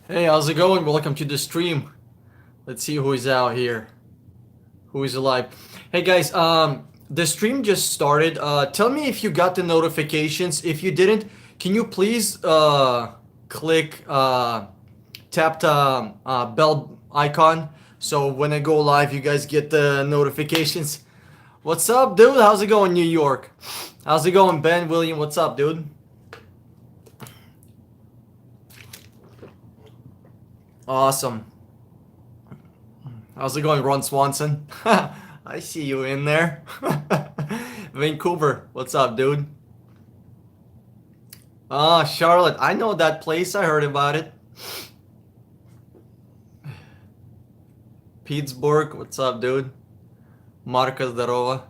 Hey, how's it going? Welcome to the stream. Let's see who is out here. Who is alive? Hey guys, the stream just started. Tell me if you got the notifications. If you didn't, can you please click tap the bell icon so when I go live, you guys get the notifications. What's up, dude? How's it going, New York? How's it going, Ben William? What's up, dude? Awesome. How's it going, Ron Swanson? I see you in there. Vancouver, what's up, dude? Ah, Charlotte, I know that place. I heard about it. Pittsburgh, what's up, dude? Marcos Darova.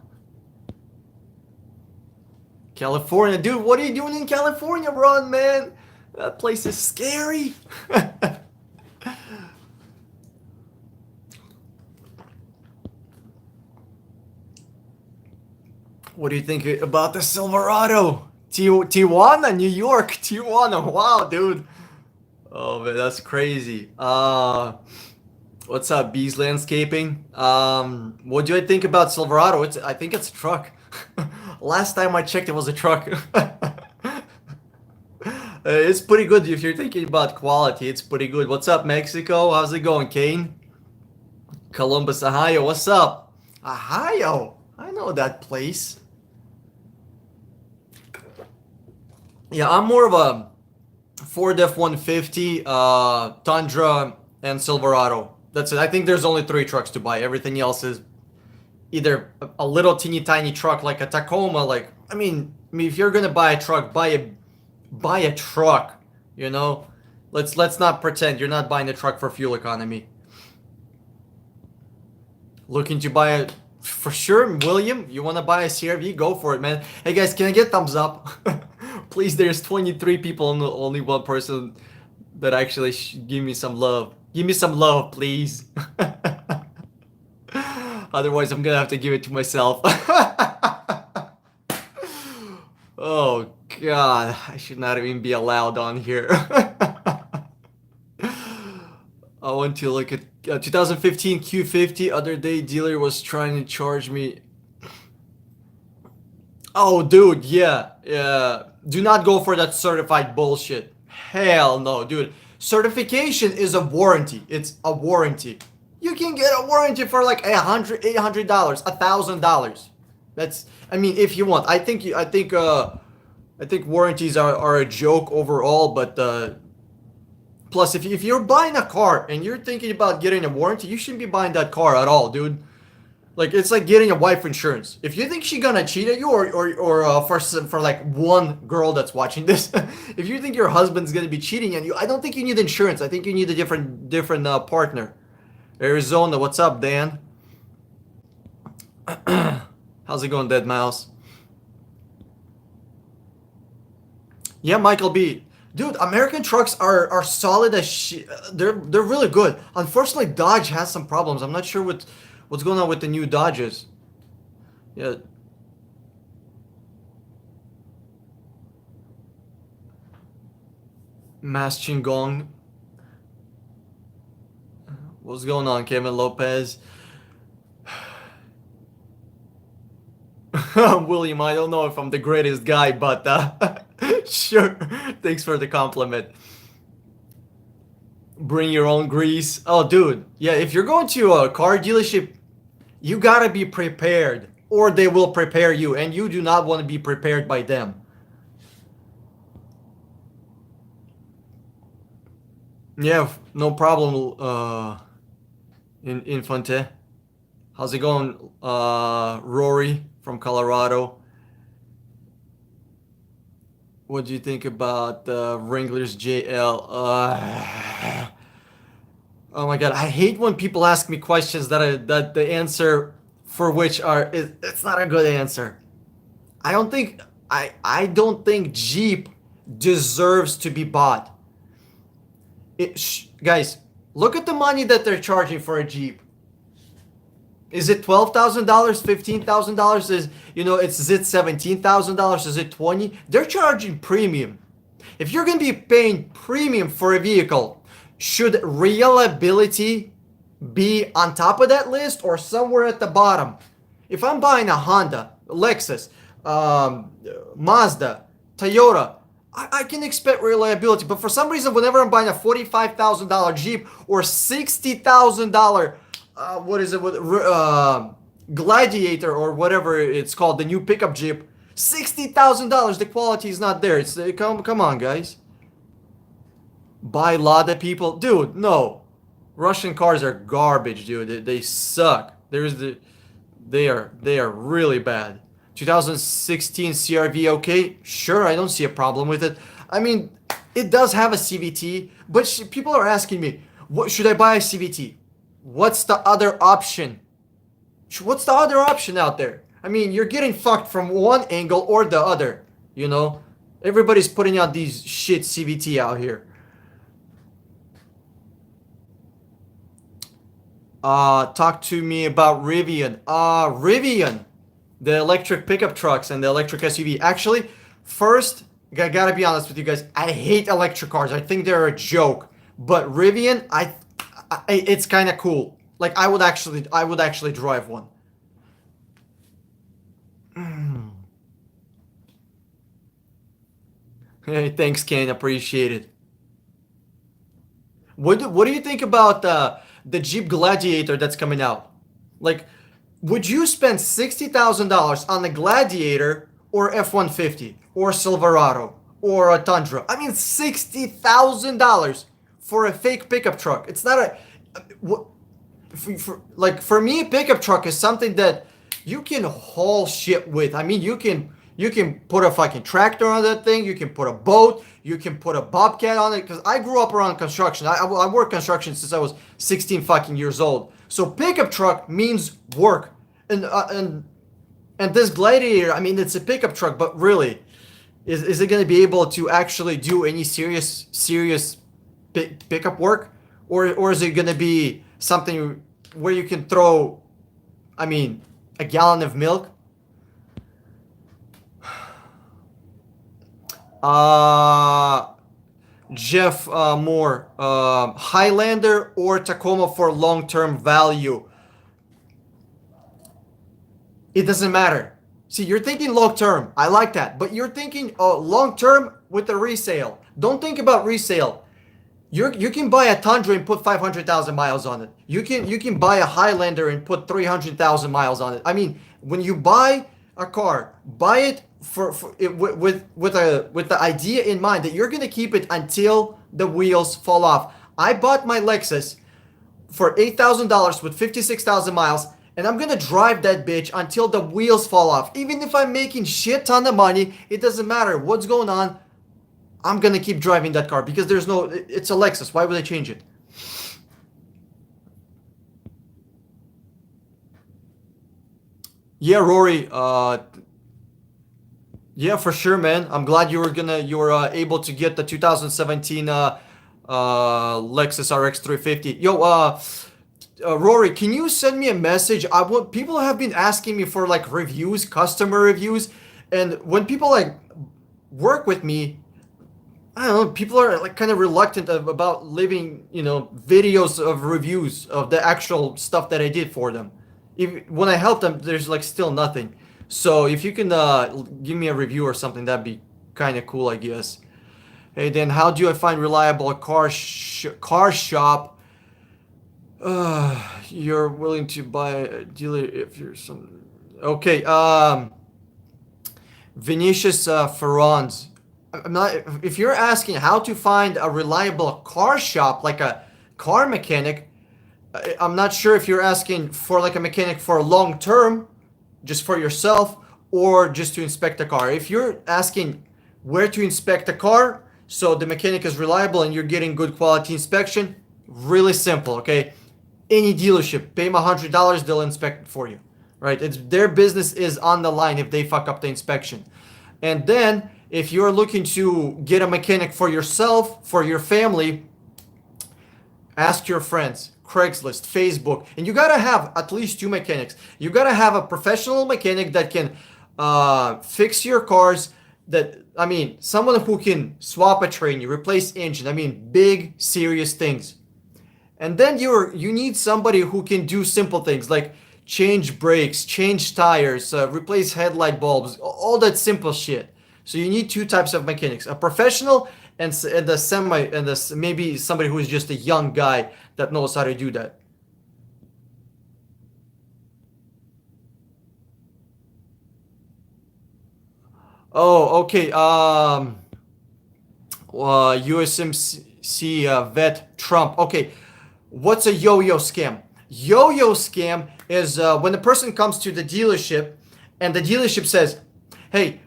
California, dude, what are you doing in California, Ron, man? That place is scary. What do you think about the Silverado? Tijuana, New York, Tijuana. Wow, dude. Oh man, that's crazy. What's up, Bees Landscaping? What do I think about Silverado? I think it's a truck. Last time I checked, it was a truck. It's pretty good if you're thinking about quality. It's pretty good. What's up, Mexico? How's it going, Kane? Columbus, Ohio. What's up? Ohio. I know that place. Yeah, I'm more of a Ford F-150, Tundra, and Silverado. That's it. I think there's only three trucks to buy. Everything else is either a little teeny tiny truck like a Tacoma. Like, I mean, if you're gonna buy a truck, buy a truck. You know, let's not pretend you're not buying a truck for fuel economy. Looking to buy a for sure, William. You want to buy a CRV? Go for it, man. Hey guys, can I get thumbs up? Please, there's 23 people and only one person that actually give me some love. Give me some love, please. Otherwise, I'm gonna have to give it to myself. Oh God, I should not even be allowed on here. I want to look at 2015 Q50. Other day, dealer was trying to charge me. Oh, dude, yeah, yeah. Do not go for that certified bullshit. Hell no, dude. Certification is a warranty. It's a warranty. You can get a warranty for like $800, $1,000. That's, I mean, if you want. I think warranties are a joke overall, but plus, if you're buying a car and you're thinking about getting a warranty, you shouldn't be buying that car at all, dude. Like, it's like getting a wife insurance. If you think she's gonna cheat at you, or for like one girl that's watching this, if you think your husband's gonna be cheating on you, I don't think you need insurance. I think you need a different partner. Arizona, what's up, Dan? How's it going, Dead Mouse? Yeah, Michael B. Dude, American trucks are solid as shit. They're really good. Unfortunately, Dodge has some problems. I'm not sure what's going on with the new Dodges. Yeah. Mas Chingong. What's going on, Kevin Lopez? William, I don't know if I'm the greatest guy, but sure. Thanks for the compliment. Bring your own grease. Oh, dude. Yeah, if you're going to a car dealership, you gotta be prepared, or they will prepare you, and you do not want to be prepared by them. Yeah, no problem. Infante. How's it going, Rory from Colorado? What do you think about Wranglers JL? Oh my God, I hate when people ask me questions that the answer for which it's not a good answer. I don't think Jeep deserves to be bought. Guys, look at the money that they're charging for a Jeep. Is it $12,000, $15,000? Is it $17,000? Is it 20? They're charging premium. If you're gonna be paying premium for a vehicle, should reliability be on top of that list or somewhere at the bottom? If I'm buying a Honda, Lexus, Mazda, Toyota, I can expect reliability. But for some reason, whenever I'm buying a $45,000 Jeep or $60,000, what is it, Gladiator or whatever it's called, the new pickup Jeep, $60,000, the quality is not there. It's come on, guys. Buy Lada, people, dude. No, Russian cars are garbage, dude. They suck. They are really bad. 2016 CRV, okay, sure, I don't see a problem with it. I mean, it does have a CVT, but people are asking me, what should I buy a CVT? What's the other option? What's the other option out there? I mean, you're getting fucked from one angle or the other, you know? Everybody's putting out these shit CVT out here. Talk to me about Rivian. Rivian, the electric pickup trucks and the electric SUV. Actually, first, I gotta be honest with you guys. I hate electric cars. I think they're a joke. But Rivian, it's kind of cool. Like I would actually drive one. Hey, thanks, Ken. Appreciate it. What do you think about the Jeep Gladiator that's coming out? Like, would you spend $60,000 on the Gladiator or F-150 or Silverado or a Tundra? I mean, $60,000 for a fake pickup truck. It's not a like for me, a pickup truck is something that you can haul shit with. I mean, you can put a fucking tractor on that thing. You can put a boat. You can put a bobcat on it. Because I grew up around construction. I worked construction since I was 16 fucking years old. So pickup truck means work. And this Gladiator, I mean, it's a pickup truck, but really, is it going to be able to actually do any serious pickup work, or is it going to be something where you can throw, I mean, a gallon of milk? Jeff Moore, Highlander or Tacoma for long-term value? It doesn't matter. See, you're thinking long-term. I like that. But you're thinking long-term with the resale. Don't think about resale. You can buy a Tundra and put 500,000 miles on it. You can buy a Highlander and put 300,000 miles on it. I mean, when you buy a car, buy it with the idea in mind that you're gonna keep it until the wheels fall off. I bought my Lexus for $8,000 with 56,000 miles, and I'm gonna drive that bitch until the wheels fall off. Even if I'm making shit ton of money, it doesn't matter what's going on. I'm gonna keep driving that car because it's a Lexus. Why would I change it? Yeah, Rory. Yeah, for sure, man. I'm glad you were able to get the 2017 Lexus RX 350. Yo, Rory, can you send me a message? People have been asking me for like reviews, customer reviews, and when people like work with me, I don't know, people are like kind of reluctant about leaving, videos of reviews of the actual stuff that I did for them. When I help them, there's like still nothing. So if you can give me a review or something, that'd be kind of cool, I guess. Hey, then how do I find reliable car shop? You're willing to buy a dealer if you're some. Okay. Vinicius Ferrons. I'm not. If you're asking how to find a reliable car shop, like a car mechanic, I'm not sure if you're asking for like a mechanic for long term, just for yourself, or just to inspect a car. If you're asking where to inspect a car, so the mechanic is reliable and you're getting good quality inspection, really simple, okay? Any dealership, pay them $100, they'll inspect it for you, right? Their business is on the line if they fuck up the inspection. And then, if you're looking to get a mechanic for yourself, for your family, ask your friends. Craigslist, Facebook, and you gotta have at least 2 mechanics. You gotta have a professional mechanic that can fix your cars. I mean, someone who can swap a train, replace engine. I mean, big, serious things. And then you need somebody who can do simple things like change brakes, change tires, replace headlight bulbs, all that simple shit. So you need two types of mechanics: a professional and maybe somebody who is just a young guy that knows how to do that. Oh, okay. USMC vet Trump. Okay, what's a yo-yo scam? Yo-yo scam is when the person comes to the dealership and the dealership says, "Hey,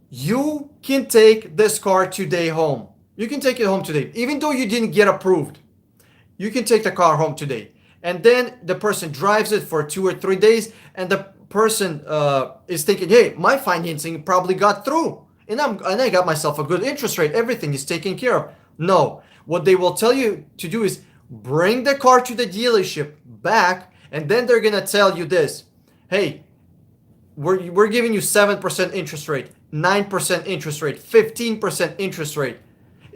you can take this car today home. You can take it home today, even though you didn't get approved. You can take the car home today." And then the person drives it for 2 or 3 days, and the person is thinking, "Hey, my financing probably got through, and I got myself a good interest rate. Everything is taken care of." No, what they will tell you to do is bring the car to the dealership back, and then they're gonna tell you this: "Hey, we're giving you 7% interest rate, 9% interest rate, 15% interest rate,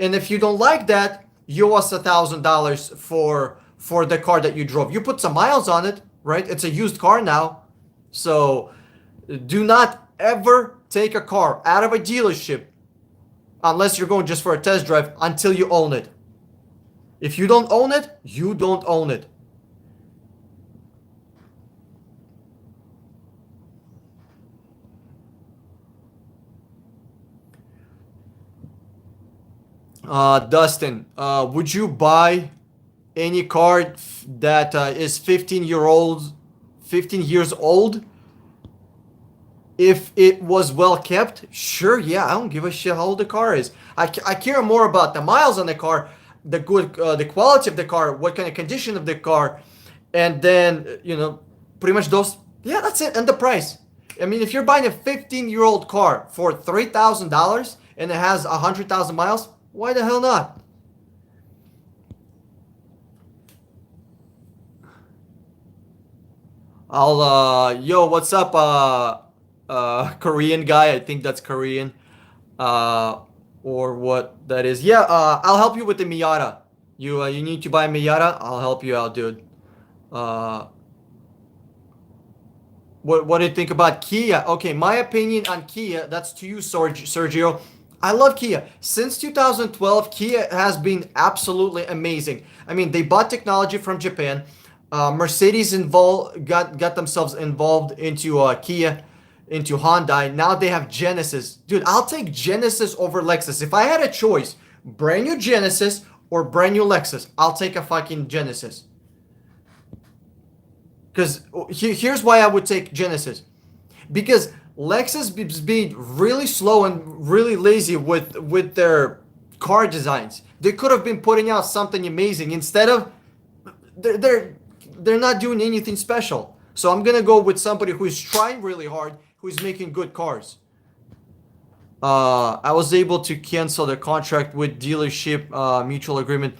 and if you don't like that, you owe us $1,000 for the car that you drove. You put some miles on it, right? It's a used car now." So do not ever take a car out of a dealership unless you're going just for a test drive until you own it. If you don't own it, you don't own it. Dustin, would you buy any car that is 15 years old if it was well kept? Sure, yeah, I don't give a shit how old the car is. I care more about the miles on the car, the quality of the car, what kind of condition of the car, and then pretty much those. Yeah, that's it, and the price. I mean, if you're buying a 15-year-old car for $3,000 and it has 100,000 miles, why the hell not? Yo, what's up, Korean guy? I think that's Korean, or what that is. Yeah, I'll help you with the Miata. You need to buy a Miata. I'll help you out, dude. Uh, what do you think about Kia? Okay, my opinion on Kia. That's to you, Sergio. I love Kia. Since 2012, Kia has been absolutely amazing. I mean, they bought technology from Japan. Mercedes got themselves involved into Kia, into Hyundai. Now they have Genesis. Dude, I'll take Genesis over Lexus. If I had a choice, brand new Genesis or brand new Lexus, I'll take a fucking Genesis. Because here's why I would take Genesis. Because Lexus is being really slow and really lazy with their car designs. They could have been putting out something amazing. Instead of they're not doing anything special. So I'm gonna go with somebody who is trying really hard, who is making good cars. I was able to cancel the contract with dealership mutual agreement.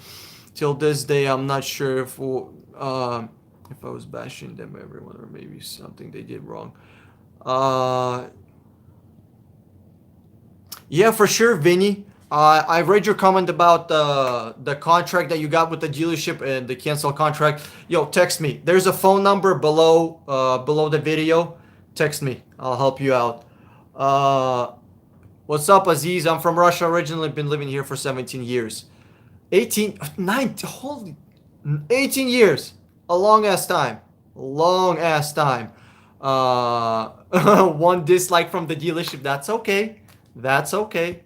Till this day, I'm not sure if I was bashing them, everyone, or maybe something they did wrong. Yeah, for sure, Vinny. I read your comment about the contract that you got with the dealership and the cancel contract. Yo, text me. There's a phone number below the video. Text me. I'll help you out. What's up, Aziz? I'm from Russia originally. Been living here for 17 years. 18 years. A long ass time. Long ass time. One dislike from the dealership. That's okay. That's okay.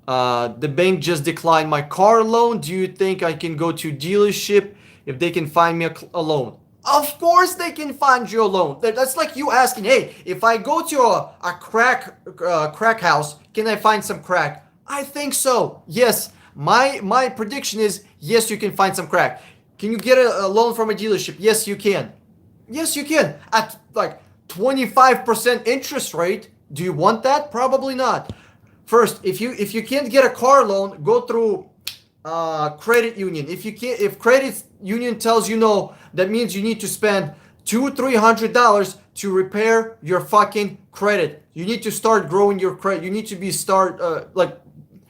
The bank just declined my car loan. Do you think I can go to dealership if they can find me a loan? Of course they can find you a loan. That's like you asking, hey, if I go to a crack house, can I find some crack? I think so. Yes. My prediction is yes, you can find some crack. Can you get a loan from a dealership? Yes, you can. Yes, you can. At like 25% interest rate. Do you want that? Probably not. First, if you can't get a car loan, go through credit union. If union tells you no, that means you need to spend $200-300 to repair your fucking credit. You need to start growing your credit. You need to be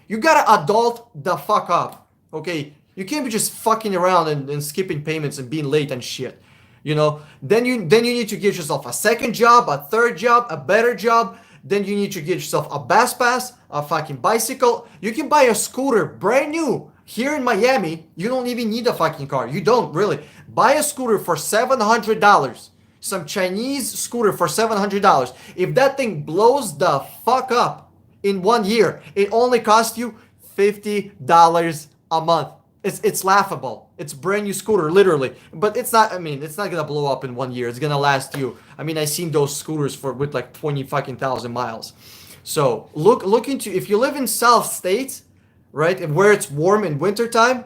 you gotta adult the fuck up, okay? You can't be just fucking around and skipping payments and being late and shit, you know? Then you need to get yourself a second job, a third job, a better job. Then you need to get yourself a bus pass, a fucking bicycle. You can buy a scooter brand new here in Miami. You don't even need a fucking car. You don't really. Buy a scooter for $700. Some Chinese scooter for $700. If that thing blows the fuck up in 1 year, it only costs you $50 a month. It's laughable. It's brand new scooter, literally. But it's not, I mean, it's not gonna blow up in 1 year. It's gonna last you. I mean, I've seen those scooters with like 20 fucking thousand miles. So look into, if you live in South States, right, and where it's warm in wintertime,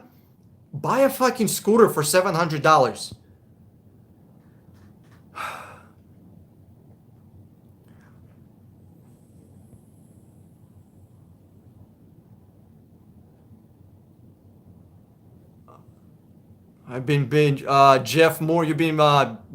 buy a fucking scooter for $700. I've been Jeff Moore, you've been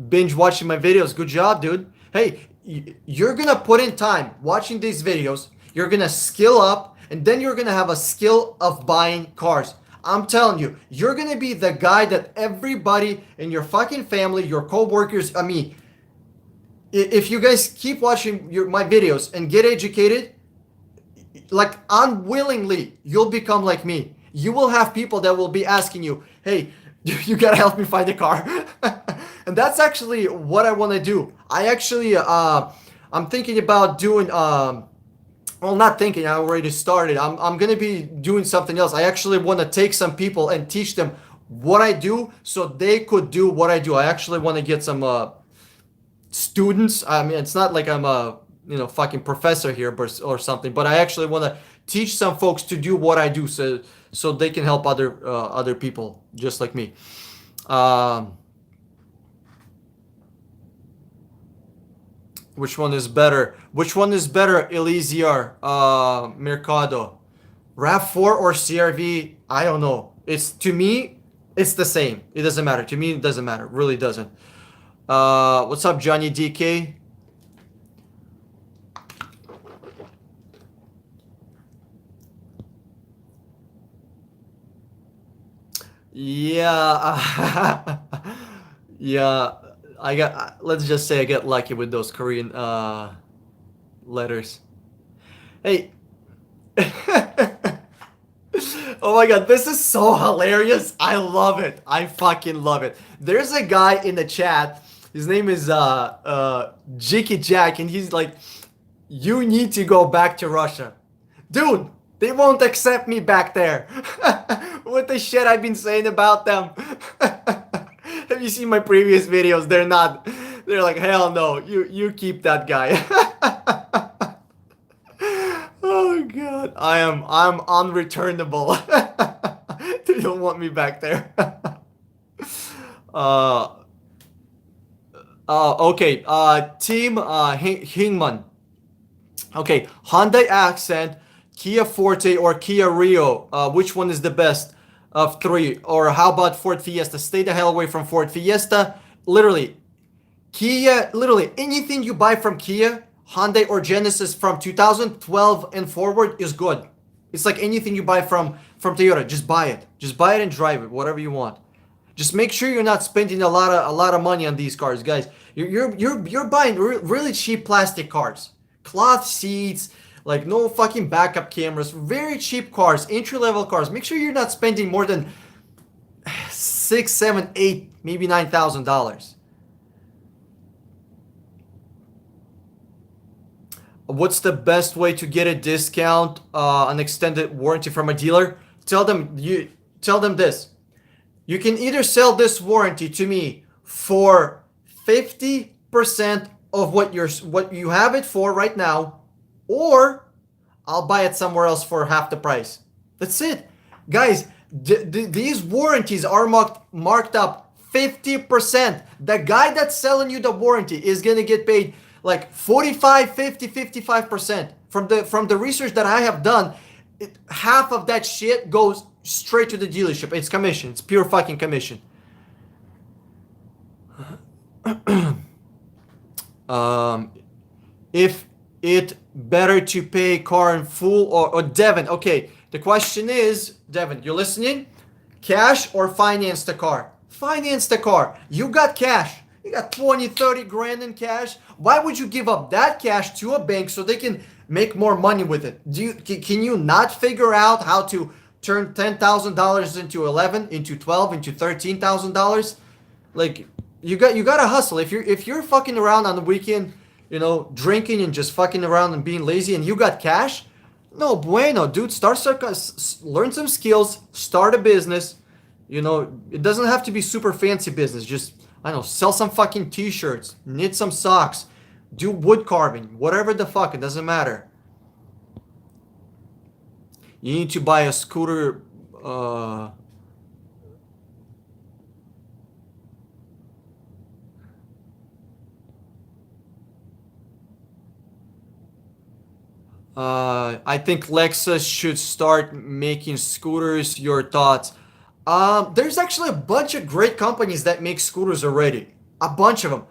binge watching my videos. Good job, dude. Hey, you're gonna put in time watching these videos. You're gonna skill up, and then you're gonna have a skill of buying cars. I'm telling you, you're gonna be the guy that everybody in your fucking family, your co-workers, I mean, if you guys keep watching my videos and get educated, like unwillingly, you'll become like me. You will have people that will be asking you, hey, you gotta help me find a car. And that's actually what I want to do. I actually, I'm thinking about doing, well, not thinking, I already started. I'm gonna be doing something else. I actually want to take some people and teach them what I do so they could do what I do. I actually want to get some students. I mean, it's not like I'm a, fucking professor here or something, but I actually want to teach some folks to do what I do so they can help other people just like me. Which one is better? Which one is better, Elysiar, Mercado? RAV4 or CRV? I don't know. To me, it's the same. It doesn't matter. To me, it doesn't matter. It really doesn't. What's up, Johnny DK? Yeah. Yeah. Let's just say I get lucky with those Korean letters. Hey. Oh my god, this is so hilarious. I love it. I fucking love it. There's a guy in the chat. His name is Jicky Jack, and he's like, you need to go back to Russia. Dude, they won't accept me back there. What the shit I've been saying about them. Have you seen my previous videos? They're not. They're like, hell no. You keep that guy. Oh god. I'm unreturnable. They don't want me back there. Okay. Team Hingman. Okay. Hyundai Accent, Kia Forte, or Kia Rio. Which one is the best of three? Or how about Ford Fiesta? Stay the hell away from Ford Fiesta. Literally, Kia, literally anything you buy from Kia, Hyundai, or Genesis from 2012 and forward is good. It's like anything you buy from Toyota. Just buy it. Just buy it and drive it, whatever you want. Just make sure you're not spending a lot of money on these cars, guys. You're buying really cheap plastic cars, cloth seats, like no fucking backup cameras, very cheap cars, entry-level cars. Make sure you're not spending more than $6,000, $7,000, $8,000, maybe $9,000. What's the best way to get a discount, an extended warranty from a dealer? Tell them this. You can either sell this warranty to me for 50% of what you have it for right now, or I'll buy it somewhere else for half the price. That's it. Guys, these warranties are marked up 50%. The guy that's selling you the warranty is going to get paid like 45, 50, 55%. From the research that I have done, half of that shit goes straight to the dealership. It's commission. It's pure fucking commission. Um, if it better to pay car in full or Devin, okay, the question is, Devin, you listening? Cash or finance the car? Finance the car. You got cash. You got 20, 30 grand in cash. Why would you give up that cash to a bank so they can make more money with it? Can you not figure out how to turn $10,000 into 11, into 12, into $13,000? Like you gotta hustle. If you're fucking around on the weekend, drinking and just fucking around and being lazy, and you got cash, no bueno, dude. Learn some skills, start a business. It doesn't have to be super fancy business. Just, I don't know, sell some fucking t-shirts, knit some socks, do wood carving, whatever the fuck. It doesn't matter. You need to buy a scooter. I think Lexus should start making scooters. Your thoughts? There's actually a bunch of great companies that make scooters already. A bunch of them,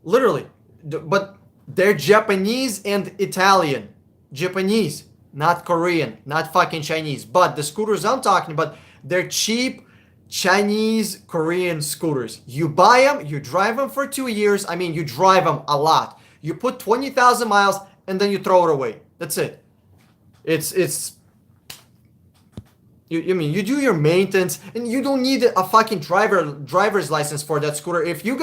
literally. But they're Japanese and Italian. Japanese, not Korean, not fucking Chinese. But the scooters I'm talking about, they're cheap Chinese Korean scooters. You buy them, you drive them for 2 years. I mean, you drive them a lot. You put 20,000 miles and then you throw it away. That's it. It's you. I mean, you do your maintenance, and you don't need a fucking driver's license for that scooter. If you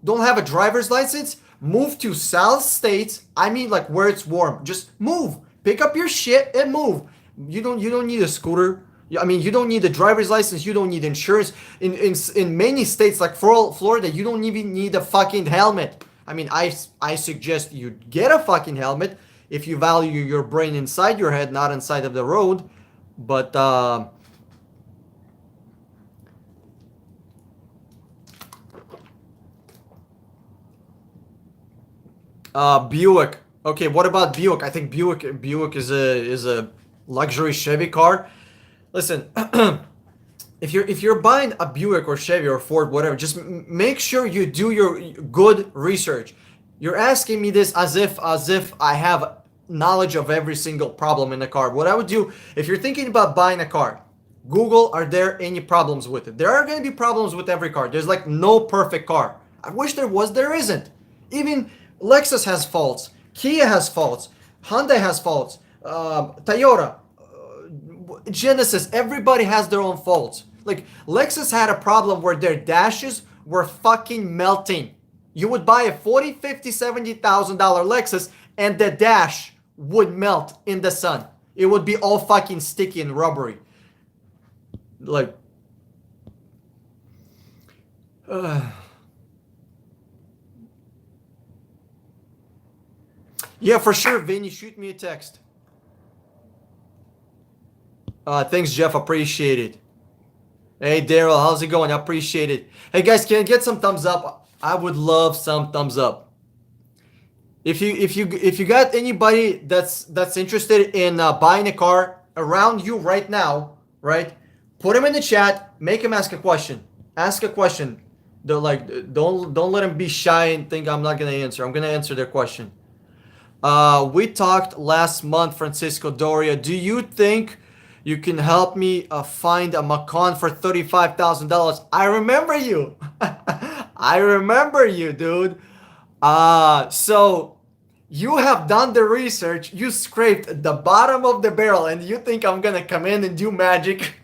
don't have a driver's license, move to South States. I mean, like where it's warm. Just move, pick up your shit and move. You don't need a scooter. I mean, you don't need a driver's license. You don't need insurance. In many states like Florida, you don't even need a fucking helmet. I mean, I suggest you get a fucking helmet if you value your brain inside your head, not inside of the road. But Buick. Okay, what about Buick? I think Buick is a luxury Chevy car. Listen, if you're buying a Buick or Chevy or Ford, whatever, just make sure you do your good research. You're asking me this as if I have knowledge of every single problem in the car. What I would do, if you're thinking about buying a car, Google, are there any problems with it? There are going to be problems with every car. There's like no perfect car. I wish there was. There isn't. Even Lexus has faults. Kia has faults. Hyundai has faults. Toyota, Genesis, everybody has their own faults. Like Lexus had a problem where their dashes were fucking melting. You would buy a 40, 50, 70,000 dollar Lexus and the dash would melt in the sun. It would be all fucking sticky and rubbery. Like yeah, for sure, Vinny, shoot me a text. Thanks, Jeff. Appreciate it. Hey, Daryl, how's it going? I appreciate it. Hey, guys, can I get some thumbs up? I would love some thumbs up. If you got anybody that's interested in buying a car around you right now, right? Put them in the chat. Make them ask a question. Ask a question. Don't let them be shy and think I'm not gonna answer. I'm gonna answer their question. We talked last month, Francisco Doria. Do you think you can help me find a Macan for $35,000? I remember you. I remember you, dude. So you have done the research. You scraped the bottom of the barrel, and you think I'm gonna come in and do magic?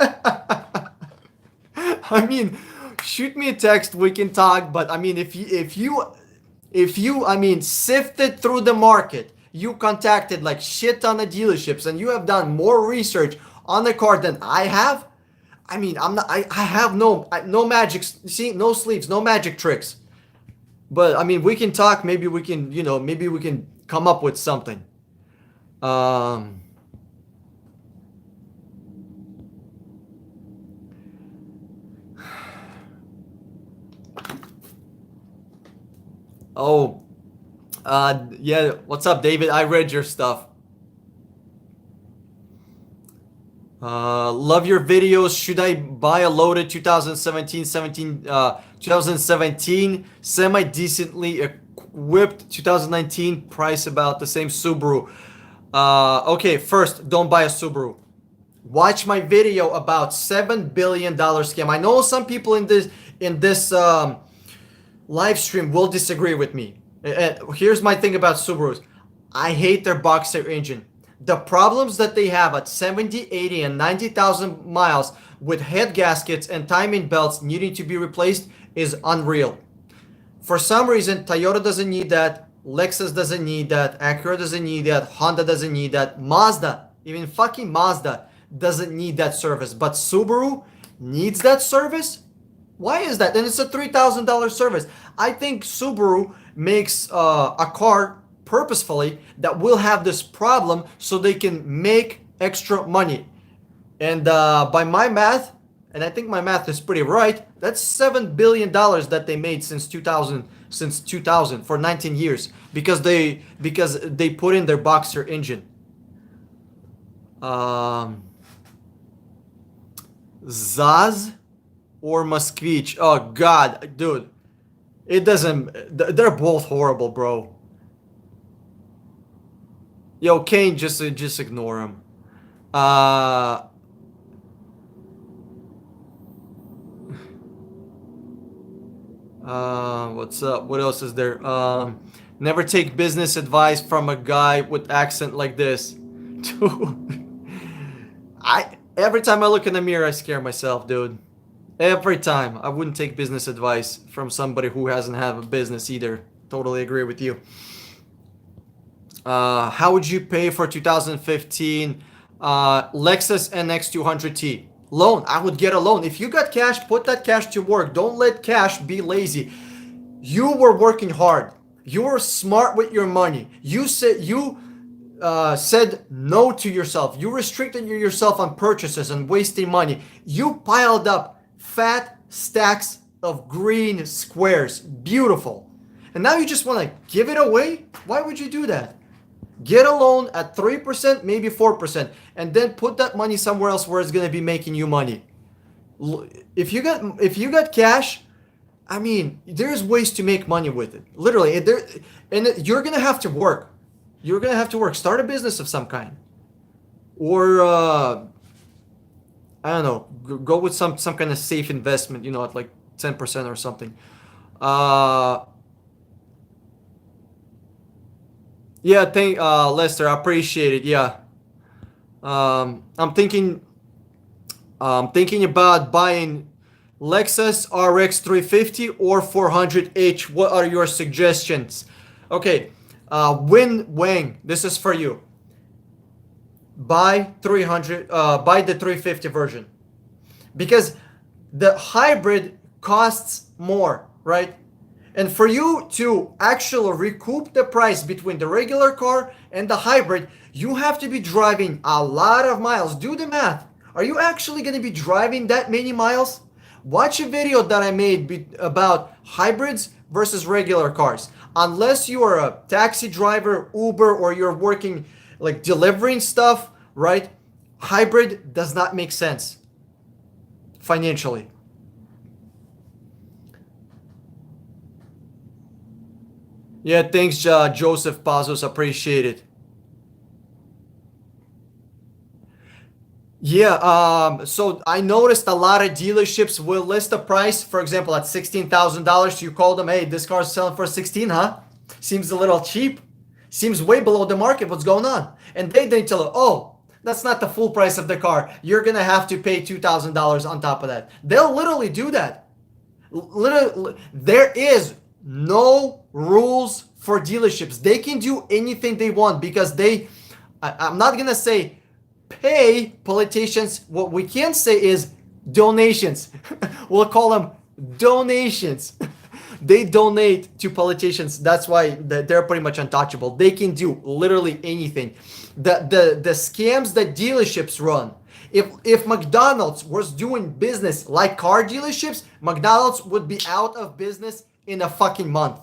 I mean, shoot me a text. We can talk. But I mean, if you, I mean, sifted through the market, you contacted like shit ton of dealerships, and you have done more research on the car than I have. I mean, I have no magic. See, no sleeves, no magic tricks. But I mean, we can talk. Maybe we can, maybe we can come up with something. Oh, yeah. What's up, David? I read your stuff. Love your videos. Should I buy a loaded 2017 semi decently equipped 2019 price about the same Subaru? Okay, first, don't buy a Subaru. Watch my video about $7 billion scam. I know some people in this live stream will disagree with me. Here's my thing about Subarus. I hate their boxer engine. The problems that they have at 70, 80, and 90,000 miles with head gaskets and timing belts needing to be replaced is unreal. For some reason, Toyota doesn't need that. Lexus doesn't need that. Acura doesn't need that. Honda doesn't need that. Mazda, even fucking Mazda, doesn't need that service. But Subaru needs that service? Why is that? And it's a $3,000 service. I think Subaru makes a car purposefully that will have this problem so they can make extra money. And by my math, and I think my math is pretty right, that's $7 billion that they made since 2000 for 19 years because they put in their boxer engine. Zaz or Moskvich? Oh God, dude, it doesn't. They're both horrible, bro. Yo, Kane, just ignore him. What's up? What else is there? Never take business advice from a guy with accent like this. Dude, every time I look in the mirror, I scare myself, dude. Every time. I wouldn't take business advice from somebody who hasn't have a business either. Totally agree with you. How would you pay for 2015 Lexus NX 200T? Loan. I would get a loan. If you got cash, put that cash to work. Don't let cash be lazy. You were working hard. You were smart with your money. You said no to yourself. You restricted yourself on purchases and wasting money. You piled up fat stacks of green squares. Beautiful. And now you just want to give it away? Why would you do that? Get a loan at 3%, maybe 4%, and then put that money somewhere else where it's going to be making you money. If you got cash, I mean, there's ways to make money with it. Literally, you're going to have to work. You're going to have to work. Start a business of some kind. Or I don't know, go with some kind of safe investment, at like 10% or something. Yeah, Lester, I appreciate it. Yeah. I'm thinking about buying Lexus RX 350 or 400H. What are your suggestions? Okay. Win Wang, this is for you. Buy the 350 version. Because the hybrid costs more, right? And for you to actually recoup the price between the regular car and the hybrid, you have to be driving a lot of miles. Do the math. Are you actually going to be driving that many miles? Watch a video that I made about hybrids versus regular cars. Unless you are a taxi driver, Uber, or you're working like delivering stuff, right? Hybrid does not make sense financially. Yeah, thanks, Joseph Pazos. Appreciate it. Yeah, so I noticed a lot of dealerships will list a price, for example, at $16,000. You call them, hey, this car's selling for 16, huh? Seems a little cheap. Seems way below the market. What's going on? And they tell you, oh, that's not the full price of the car. You're going to have to pay $2,000 on top of that. They'll literally do that. Literally, there is no rules for dealerships. They can do anything they want because I'm not going to say pay politicians. What we can say is donations. We'll call them donations. They donate to politicians. That's why they're pretty much untouchable. They can do literally anything. The scams that dealerships run. If McDonald's was doing business like car dealerships, McDonald's would be out of business in a fucking month.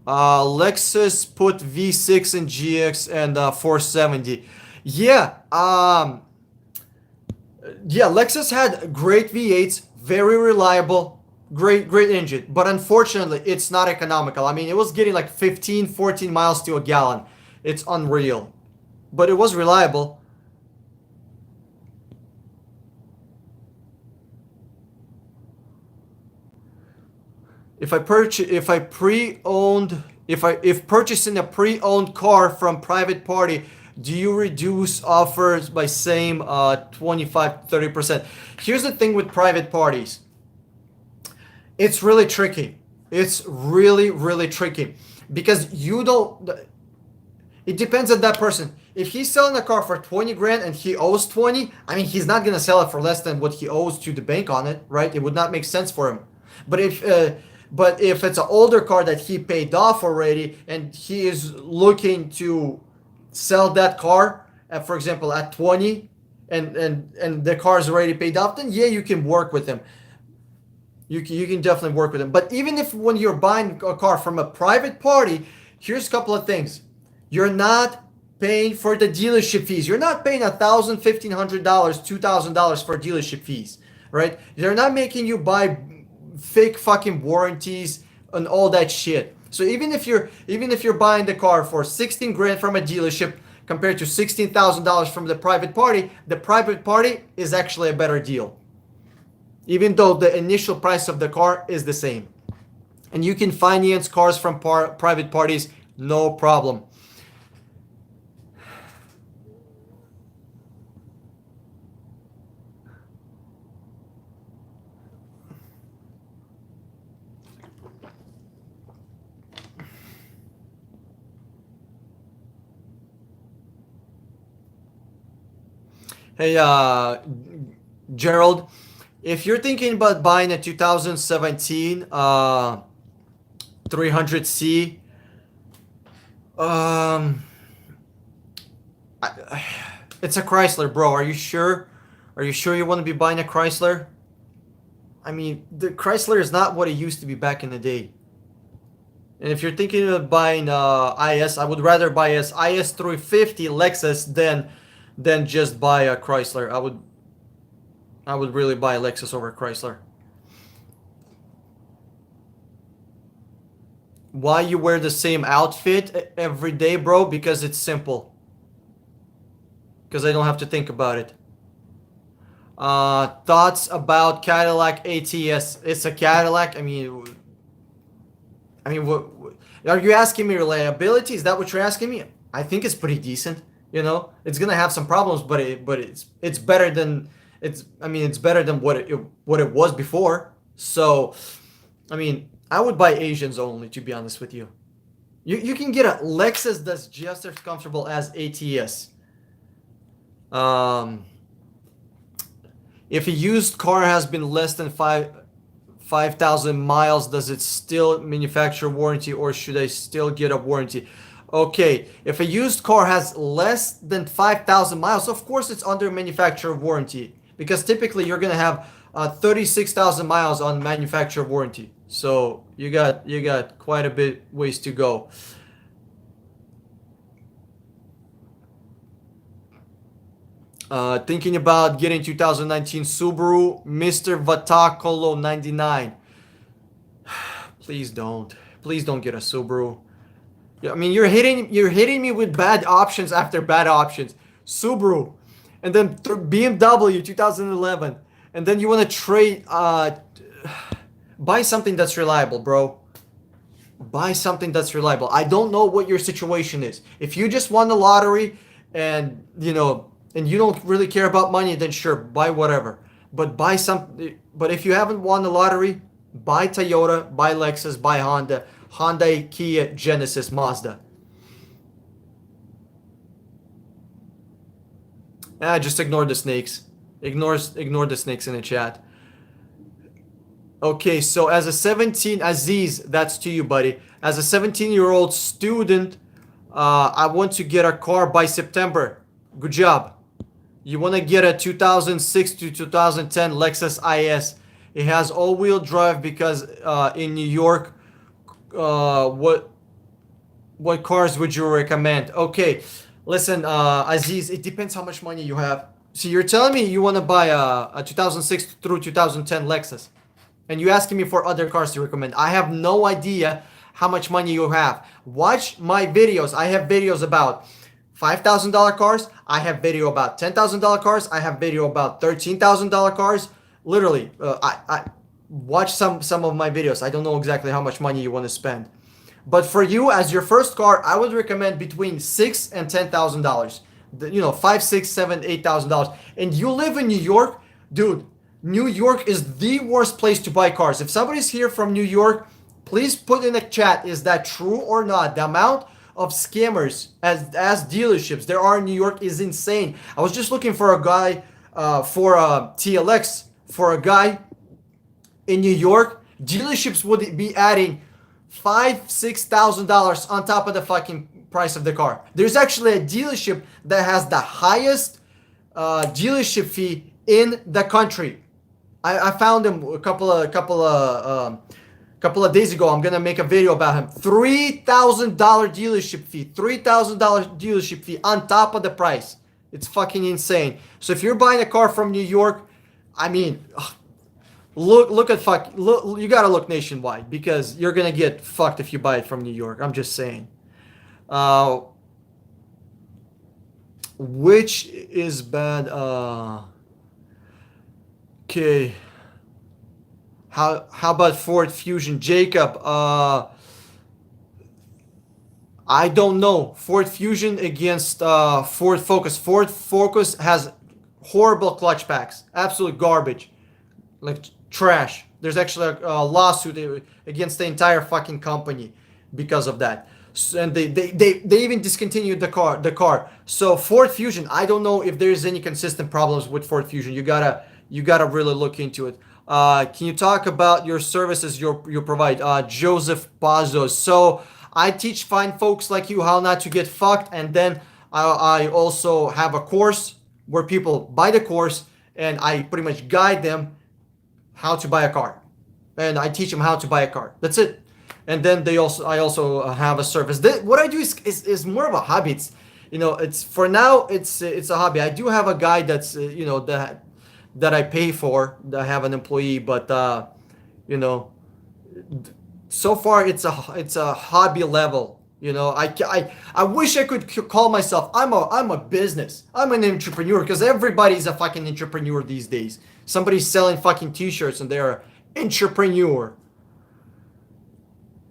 Lexus put V6 and GX and 470. Yeah, yeah, Lexus had great V8s, very reliable, great engine. But unfortunately, it's not economical. I mean, it was getting like 15, 14 miles to a gallon. It's unreal. But it was reliable. If purchasing a pre-owned car from private party, do you reduce offers by same 25-30%? Here's the thing with private parties. It's really tricky. It's really tricky because you don't. It depends on that person. If he's selling a car for 20 grand and he owes 20, I mean, he's not gonna sell it for less than what he owes to the bank on it, right? It would not make sense for him. But if it's an older car that he paid off already and he is looking to sell that car, for example, at 20, and the car is already paid off, then yeah, you can work with him. You can definitely work with him. But even if when you're buying a car from a private party, here's a couple of things. You're not paying for the dealership fees. You're not paying $1,000, $1,500, $2,000 for dealership fees, right? They're not making you buy fake fucking warranties and all that shit. So even if you're buying the car for 16 grand from a dealership compared to $16,000 from the private party is actually a better deal. Even though the initial price of the car is the same. And you can finance cars from private parties, no problem. Hey, Gerald, if you're thinking about buying a 2017 300C, um, it's a Chrysler, bro. Are you sure? Are you sure you want to be buying a Chrysler? I mean, the Chrysler is not what it used to be back in the day. And if you're thinking of buying I would rather buy IS 350 Lexus than just buy a Chrysler. I would really buy a Lexus over a Chrysler. Why you wear the same outfit every day, bro? Because it's simple. Because I don't have to think about it. Thoughts about Cadillac ATS? It's a Cadillac. I mean, what are you asking me? Reliability? Is that what you're asking me? I think it's pretty decent. You know, it's gonna have some problems, but it's better than it's better than what it was before. So, I mean, I would buy Asians only, to be honest with you. You can get a Lexus that's just as comfortable as ATS. If a used car has been less than 5,000 miles, does it still manufacturer warranty, or should I still get a warranty? Okay, if a used car has less than 5,000 miles, of course it's under manufacturer warranty, because typically you're gonna have 36,000 miles on manufacturer warranty. So you got quite a bit ways to go. Thinking about getting 2019 Subaru Mr. Vatacolo 99. Please don't get a Subaru. I mean, you're hitting me with bad options after bad options. Subaru, and then BMW 2011, and then you want to trade. Buy something that's reliable, bro. Buy something that's reliable. I don't know what your situation is. If you just won the lottery, and you don't really care about money, then sure, buy whatever. But buy something. But if you haven't won the lottery, buy Toyota, buy Lexus, buy Honda. Hyundai, Kia, Genesis, Mazda. Just ignore the snakes. Ignore the snakes in the chat. Okay, so as a 17, Aziz, that's to you, buddy. As a 17-year-old student, I want to get a car by September. Good job. You want to get a 2006 to 2010 Lexus IS. It has all-wheel drive because in New York, What cars would you recommend? Okay, listen, Aziz, it depends how much money you have. So you're telling me you want to buy a 2006 through 2010 Lexus, and you asking me for other cars to recommend. I have no idea how much money you have. Watch my videos. I have videos about $5,000 cars. I have video about $10,000 cars. I have video about $13,000 cars. Literally, I watch some of my videos. I don't know exactly how much money you want to spend. But for you, as your first car, I would recommend between $6,000 and $10,000. You know, five, six, seven, $8,000. And you live in New York, dude. New York is the worst place to buy cars. If somebody's here from New York, please put in the chat, is that true or not? The amount of scammers as dealerships there are in New York is insane. I was just looking for a guy for a TLX for a guy in New York. Dealerships would be adding $5,000-$6,000 on top of the fucking price of the car. There's actually a dealership that has the highest dealership fee in the country. I found him a couple of days ago. I'm gonna make a video about him. $3,000 dealership fee. $3,000 dealership fee on top of the price. It's fucking insane. So if you're buying a car from New York, I mean, look at you gotta look nationwide because you're gonna get fucked if you buy it from New York. I'm just saying. Which is bad? Okay. How about Ford Fusion, Jacob? I don't know. Ford Fusion against Ford Focus. Ford Focus has horrible clutch packs, absolute garbage, like trash. There's actually a lawsuit against the entire fucking company because of that. And they even discontinued the car. So Ford Fusion, I don't know if there's any consistent problems with Ford Fusion. You gotta really look into it. Can you talk about your services you provide? Joseph Bazos. So I teach fine folks like you how not to get fucked, and then I also have a course where people buy the course, and I pretty much guide them how to buy a car, and I teach them how to buy a car. That's it. And then I also have a service. What I do is more of a hobby. It's, it's for now it's a hobby. I do have a guy that's that I pay for. I have an employee, but so far it's a hobby level. I wish I could call myself I'm a business. I'm an entrepreneur because everybody's a fucking entrepreneur these days. Somebody's selling fucking t-shirts and they're an entrepreneur.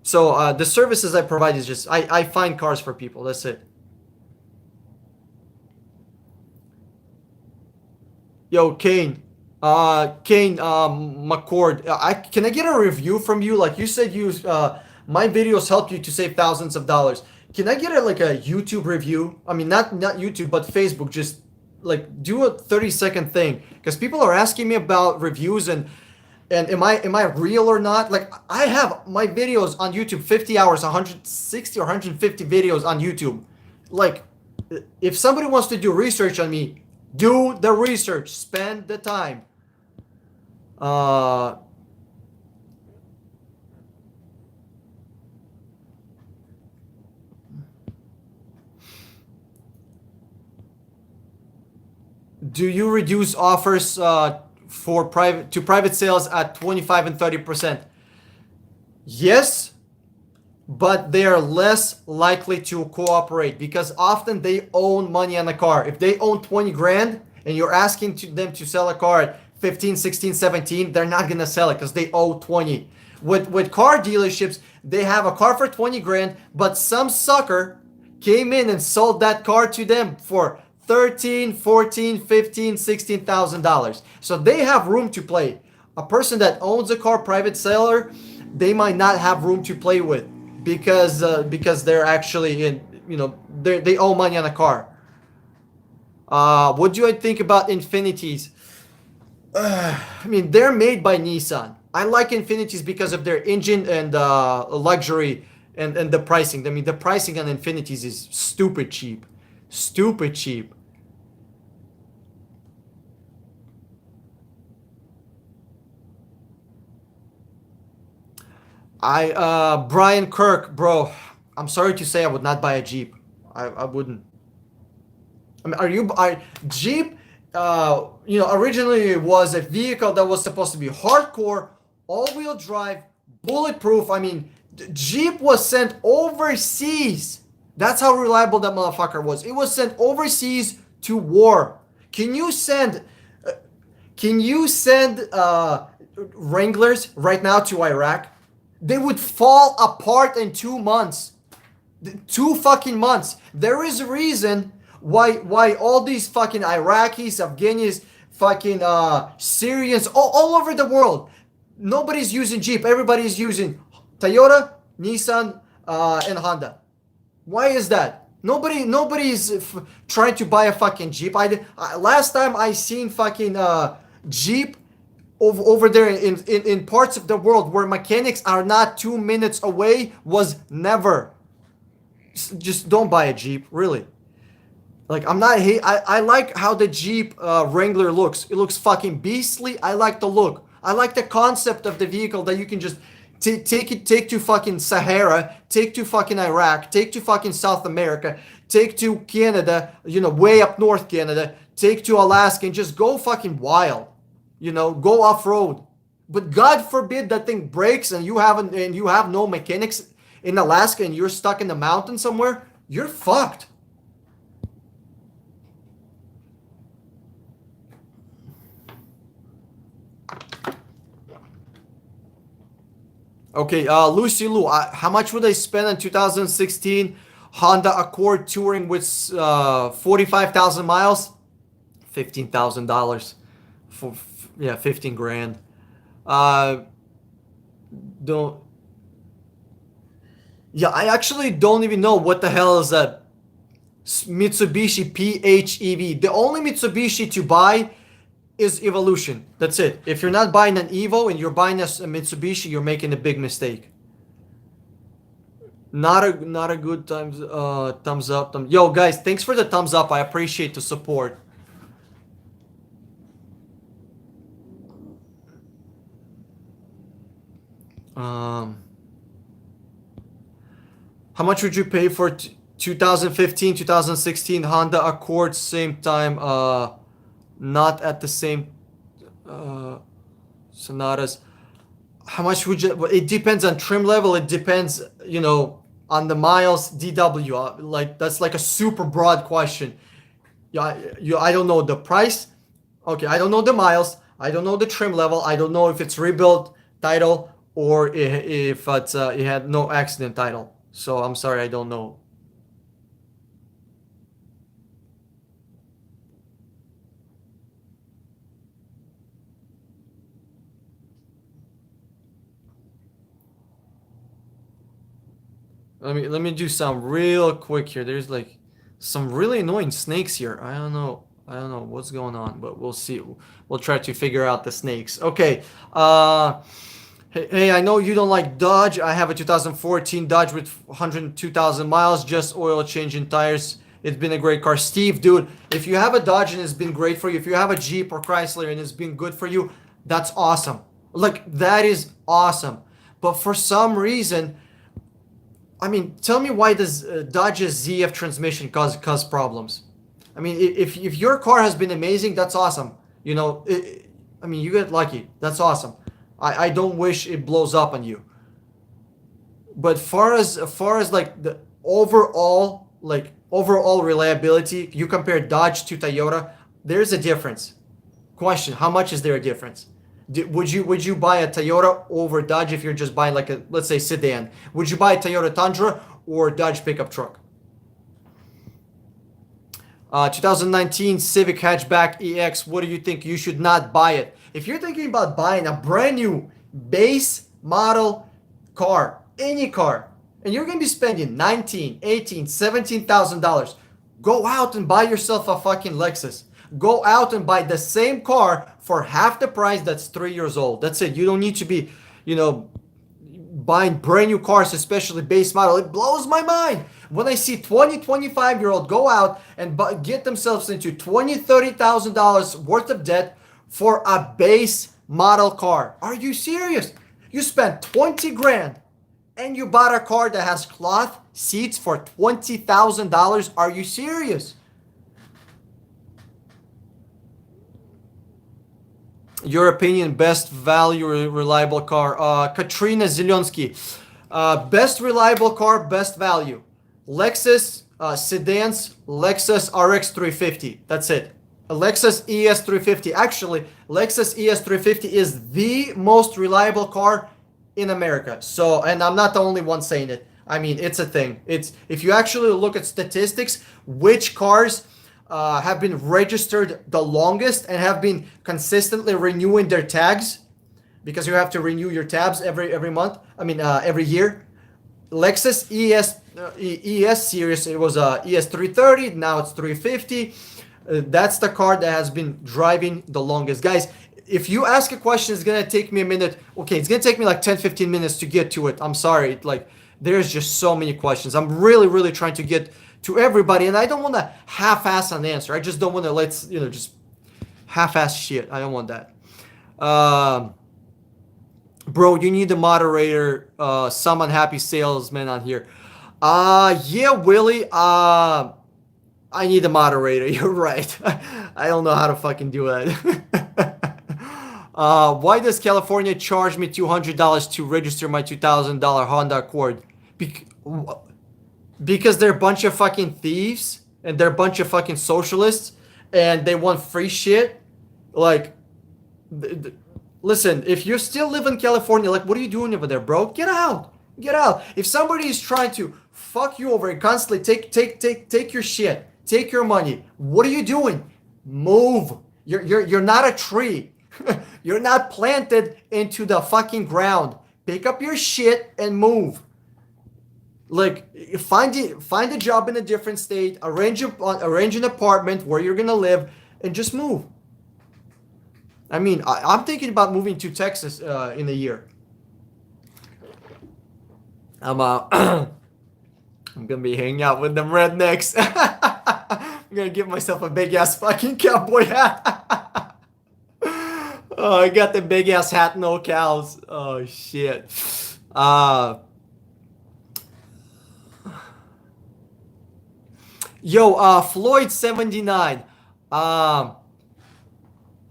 So the services I provide is just I find cars for people. That's it. Yo, Kane. McCord. Can I get a review from you? Like you said, my videos helped you to save thousands of dollars. Can I get like a YouTube review? I mean, not YouTube, but Facebook. Just like do a 30-second thing because people are asking me about reviews and am I real or not? Like I have my videos on YouTube, 50 hours, 160 or 150 videos on YouTube. Like if somebody wants to do research on me, do the research, spend the time. Do you reduce offers for private sales at 25 and 30%? Yes, but they are less likely to cooperate because often they own money on the car. If they own 20 grand and you're asking them to sell a car at 15, 16, 17, they're not going to sell it because they owe 20. With car dealerships, they have a car for 20 grand, but some sucker came in and sold that car to them for 13, 14, 15, $16,000. So they have room to play. A person that owns a car, private seller, they might not have room to play with because they're actually they owe money on a car. What do I think about Infinities? I mean, they're made by Nissan. I like Infinities because of their engine and luxury and the pricing. I mean, the pricing on Infinities is stupid cheap. Stupid cheap. Brian Kirk, bro. I'm sorry to say I would not buy a Jeep. I wouldn't. I mean, Jeep, originally it was a vehicle that was supposed to be hardcore, all-wheel drive, bulletproof. I mean, Jeep was sent overseas. That's how reliable that motherfucker was. It was sent overseas to war. Can you send Wranglers right now to Iraq? They would fall apart in 2 months. 2 fucking months. There is a reason why all these fucking Iraqis, Afghanis, fucking Syrians, all over the world, nobody's using Jeep. Everybody's using Toyota, Nissan, and Honda. Why is that? Nobody's trying to buy a fucking Jeep. Last time I seen fucking Jeep over there in parts of the world where mechanics are not 2 minutes away was never. Just don't buy a Jeep, really. Like, I like how the Jeep Wrangler looks. It looks fucking beastly. I like the look. I like the concept of the vehicle that you can just take to fucking Sahara, take to fucking Iraq, take to fucking South America, take to Canada, way up north Canada, take to Alaska, and just go fucking wild. Go off-road. But God forbid that thing breaks and you have no mechanics in Alaska and you're stuck in the mountains somewhere, you're fucked. Okay, Lucy Lou, how much would I spend in 2016 Honda Accord touring with 45,000 miles? $15,000. Yeah, 15 grand. I actually don't even know what the hell is that Mitsubishi PHEV. The only Mitsubishi to buy is Evolution. That's it. If you're not buying an Evo and you're buying a Mitsubishi, you're making a big mistake. Not a good thumbs up. Yo, guys, thanks for the thumbs up. I appreciate the support. How much would you pay for 2015, 2016 Honda Accord same time? Not at the same Sonatas. How much would you? It depends on trim level. It depends, on the miles. DW, like that's like a super broad question. I don't know the price. Okay, I don't know the miles. I don't know the trim level. I don't know if it's rebuilt title or if it had no accident title. So I'm sorry, I don't know. Let me do some real quick here. There's like some really annoying snakes here. I don't know what's going on, but we'll see. We'll try to figure out the snakes. Okay. Hey, I know you don't like Dodge. I have a 2014 Dodge with 102,000 miles, just oil changing tires. It's been a great car. Steve, dude, if you have a Dodge and it's been great for you, if you have a Jeep or Chrysler and it's been good for you, that's awesome. Like, that is awesome. But for some reason, tell me why does Dodge's ZF transmission cause problems? If your car has been amazing, that's awesome. You get lucky. That's awesome. I don't wish it blows up on you. But far as like the overall reliability, you compare Dodge to Toyota, there's a difference. Question: how much is there a difference? Would you buy a Toyota over Dodge if you're just buying like a, let's say, sedan? Would you buy a Toyota Tundra or Dodge pickup truck? 2019 Civic Hatchback EX. What do you think? You should not buy it. If you're thinking about buying a brand new base model car, any car, and you're going to be spending $19,000, $18,000, $17,000, go out and buy yourself a fucking Lexus. Go out and buy the same car for half the price that's 3 years old. That's it. You don't need to be, buying brand new cars, especially base model. It blows my mind when I see 20, 25-year-old go out and get themselves into $20,000, $30,000 worth of debt for a base model car. Are you serious? You spent 20 grand And you bought a car that has cloth seats for $20,000. Are you serious? Your opinion, best value, reliable car. Katrina Zilonsky. Best reliable car, best value. Lexus sedans, Lexus RX 350. That's it. A Lexus ES 350. Actually, Lexus ES 350 is the most reliable car in America. So, and I'm not the only one saying it. I mean, it's a thing. It's, if you actually look at statistics, which cars have been registered the longest and have been consistently renewing their tags, because you have to renew your tabs every month. I mean, every year. Lexus ES series, it was ES 330, now it's 350. That's the car that has been driving the longest. Guys, if you ask a question, it's gonna take me a minute. Okay, it's gonna take me like 10-15 minutes to get to it. I'm sorry, like there's just so many questions. I'm really trying to get to everybody, and I don't want to half-ass an answer. I just don't want to just half-ass shit. I don't want that. Bro, you need a moderator, some unhappy salesman on here. Yeah, Willie, I need a moderator. You're right. I don't know how to fucking do that. Why does California charge me $200 to register my $2,000 Honda Accord? Because they're a bunch of fucking thieves and they're a bunch of fucking socialists and they want free shit. Like, listen, if you still live in California, like, what are you doing over there, bro? Get out. Get out. If somebody is trying to fuck you over and constantly take your shit, take your money, what are you doing? Move. You're not a tree. You're not planted into the fucking ground. Pick up your shit and move. Like, find a job in a different state, arrange an apartment where you're gonna live, and just move. I mean, I'm thinking about moving to Texas in a year. I'm gonna be hanging out with them rednecks. I'm gonna give myself a big ass fucking cowboy hat. Oh, I got the big ass hat, no cows. Oh shit. Yo, Floyd79.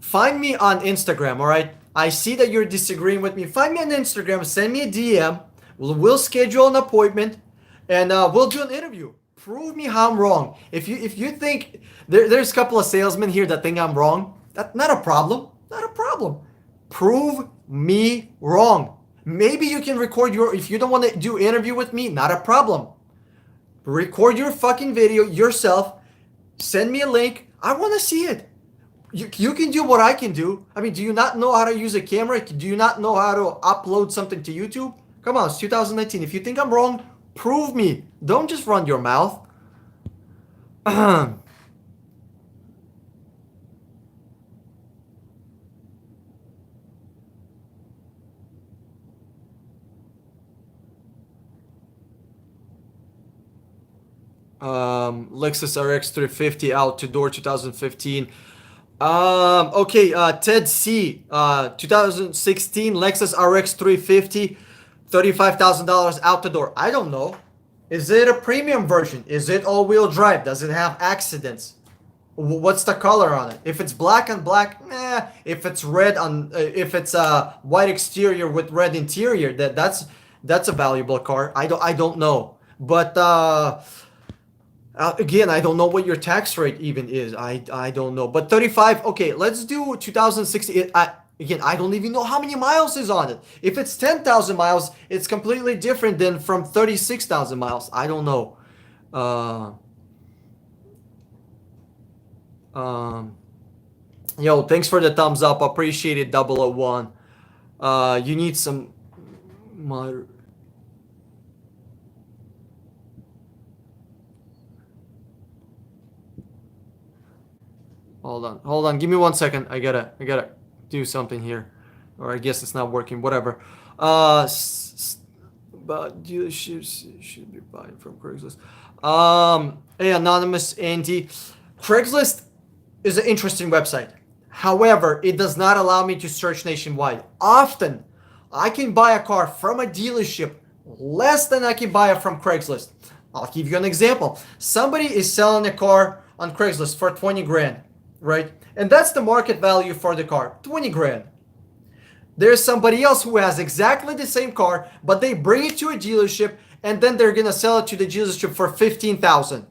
Find me on Instagram, alright? I see that you're disagreeing with me. Find me on Instagram, send me a DM. We'll schedule an appointment and we'll do an interview. Prove me how I'm wrong. If you think there's a couple of salesmen here that think I'm wrong, that's not a problem. Not a problem. Prove me wrong. Maybe you can record if you don't want to do interview with me, not a problem. Record your fucking video yourself. Send me a link. I want to see it. You can do what I can do. I mean, do you not know how to use a camera? Do you not know how to upload something to YouTube? Come on, it's 2019. If you think I'm wrong, prove me. Don't just run your mouth. Lexus RX 350 out to door 2015. Okay, Ted C, 2016 Lexus RX 350, $35,000 out the door. I don't know. Is it a premium version? Is it all-wheel drive? Does it have accidents? What's the color on it? If it's black on black, nah. If it's red on, if it's a white exterior with red interior, that's a valuable car. I don't know. But again, I don't know what your tax rate even is. I don't know. But 35, okay, let's do 2016. Again, I don't even know how many miles is on it. If it's 10,000 miles, it's completely different than from 36,000 miles. I don't know. Yo, thanks for the thumbs up. Appreciate it, 001. You need some... Hold on. Give me 1 second. I gotta do something here, or I guess it's not working. Whatever. But dealerships should be buying from Craigslist. Hey, anonymous Andy. Craigslist is an interesting website. However, it does not allow me to search nationwide. Often, I can buy a car from a dealership less than I can buy it from Craigslist. I'll give you an example. Somebody is selling a car on Craigslist for 20 grand, right? And that's the market value for the car, 20 grand. There's somebody else who has exactly the same car, but they bring it to a dealership and then they're gonna sell it to the dealership for 15,000.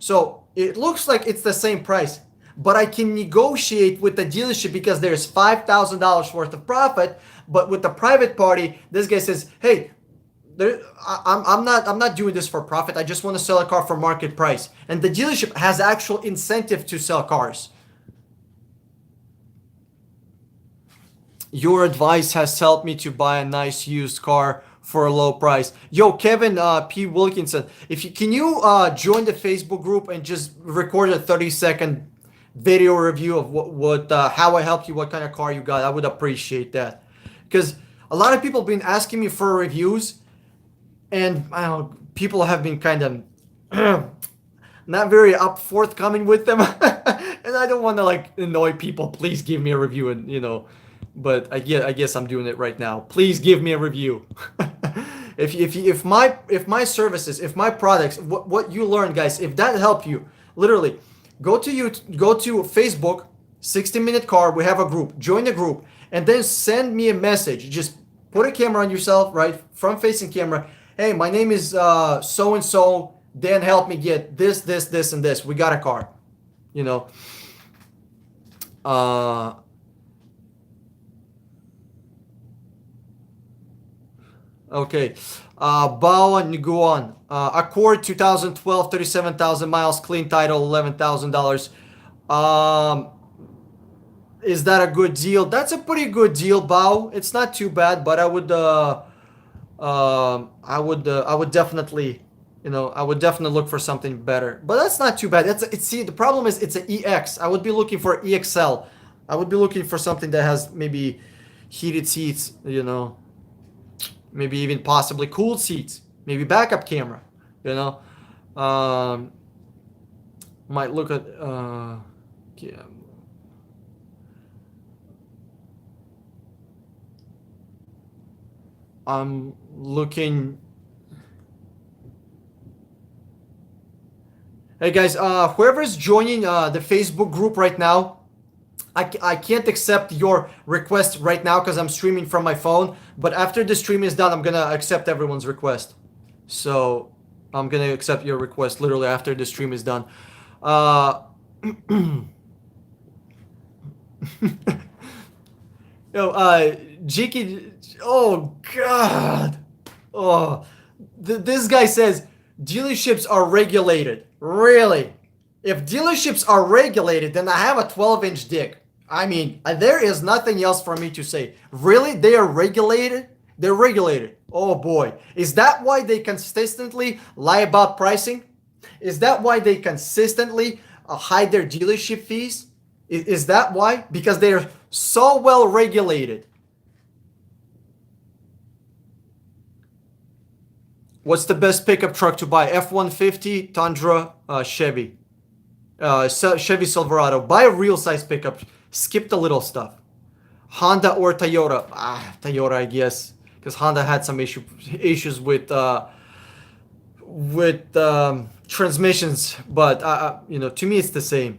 So it looks like it's the same price, but I can negotiate with the dealership because there's $5,000 worth of profit. But with the private party, this guy says, "Hey, I'm not doing this for profit. I just want to sell a car for market price." And the dealership has actual incentive to sell cars. Your advice has helped me to buy a nice used car for a low price. Yo, Kevin P. Wilkinson, if you can you join the Facebook group and just record a 30-second video review of what how I helped you, what kind of car you got. I would appreciate that, because a lot of people have been asking me for reviews, and I don't know, people have been kind of not very forthcoming with them, and I don't want to like annoy people. Please give me a review, and but I guess I'm doing it right now. Please give me a review. if my services, if my products, what you learn, guys, if that helped you, literally go to Facebook, 60-minute car. We have a group. Join the group, and then send me a message. Just put a camera on yourself, right? Front facing camera. Hey, my name is so and so. Dan, help me get this, and this. We got a car. Okay. Bao Nguyen. Accord 2012, 37,000 miles, clean title, $11,000. Is that a good deal? That's a pretty good deal, Bao. It's not too bad, but I would definitely, I would definitely look for something better. But that's not too bad. See, the problem is it's an EX. I would be looking for EXL. I would be looking for something that has maybe heated seats, maybe even possibly cooled seats, maybe backup camera, might look at, yeah. I'm looking. Hey guys, whoever's joining the Facebook group right now, I can't accept your request right now because I'm streaming from my phone. But after the stream is done, I'm gonna accept everyone's request. So I'm gonna accept your request literally after the stream is done. Jiki, oh God, this guy says dealerships are regulated. Really? If dealerships are regulated, then I have a 12-inch dick. I mean, there is nothing else for me to say. Really? They are regulated? They're regulated. Oh boy. Is that why they consistently lie about pricing? Is that why they consistently hide their dealership fees? Is that why? Because they are so well regulated. What's the best pickup truck to buy? F-150, Tundra, Chevy. Chevy Silverado. Buy a real size pickup. Skip the little stuff. Honda or Toyota. Toyota, I guess, because Honda had some issues with transmissions. But to me, it's the same.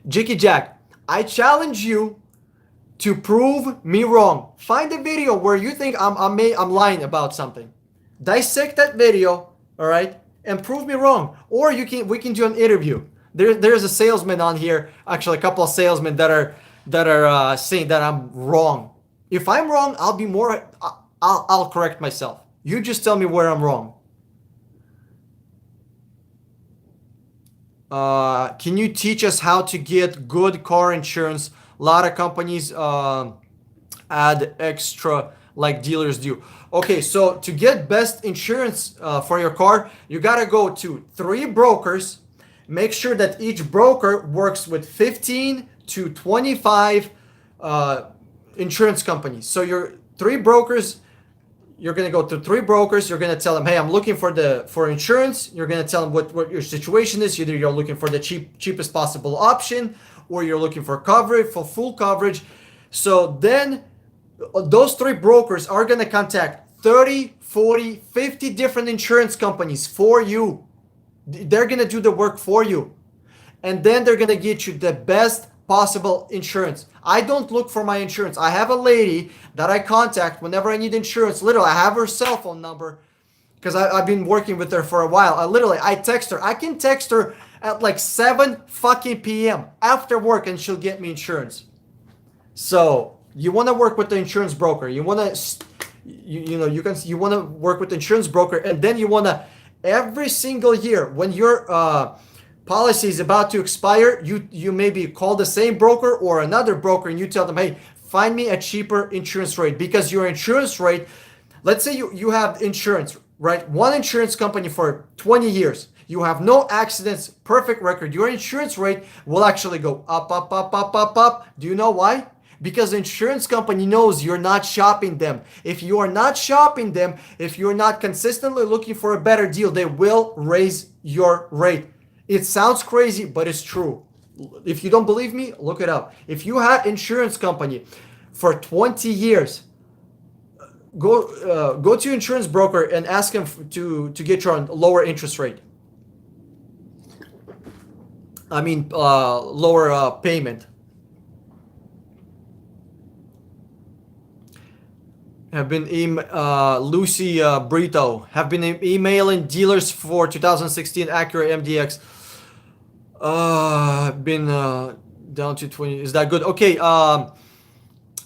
Jicky Jack, I challenge you to prove me wrong. Find a video where you think I'm lying about something. Dissect that video, all right, and prove me wrong. Or we can do an interview. There's a salesman on here, actually a couple of salesmen that are saying that I'm wrong. If I'm wrong, I'll correct myself. You just tell me where I'm wrong. Can you teach us how to get good car insurance? A lot of companies add extra like dealers do. Okay, so to get best insurance for your car, you gotta go to 3 brokers. Make sure that each broker works with 15 to 25 insurance companies. So your 3 brokers, you're gonna go to 3 brokers. You're gonna tell them, hey, I'm looking for insurance. You're gonna tell them what your situation is. Either you're looking for the cheapest possible option, or you're looking for coverage, for full coverage. So then those 3 brokers are gonna contact 30, 40, 50 different insurance companies for you. They're going to do the work for you. And then they're going to get you the best possible insurance. I don't look for my insurance. I have a lady that I contact whenever I need insurance. Literally, I have her cell phone number because I've been working with her for a while. I text her. I can text her at like 7 fucking p.m. after work and she'll get me insurance. So you want to work with the insurance broker. You want to, you want to work with the insurance broker, and then you want to every single year when your policy is about to expire, you maybe call the same broker or another broker and you tell them, hey, find me a cheaper insurance rate, because your insurance rate, let's say you have insurance, right? One insurance company for 20 years. You have no accidents, perfect record. Your insurance rate will actually go up, up, up, up, up, up. Do you know why? Because the insurance company knows you're not shopping them. If you are not shopping them, if you're not consistently looking for a better deal, they will raise your rate. It sounds crazy, but it's true. If you don't believe me, look it up. If you had insurance company for 20 years, go to your insurance broker and ask him to get you on lower interest rate. I mean, lower payment. Have been Lucy Brito have been emailing dealers for 2016 Acura MDX. Been down to 20. Is that good? Okay.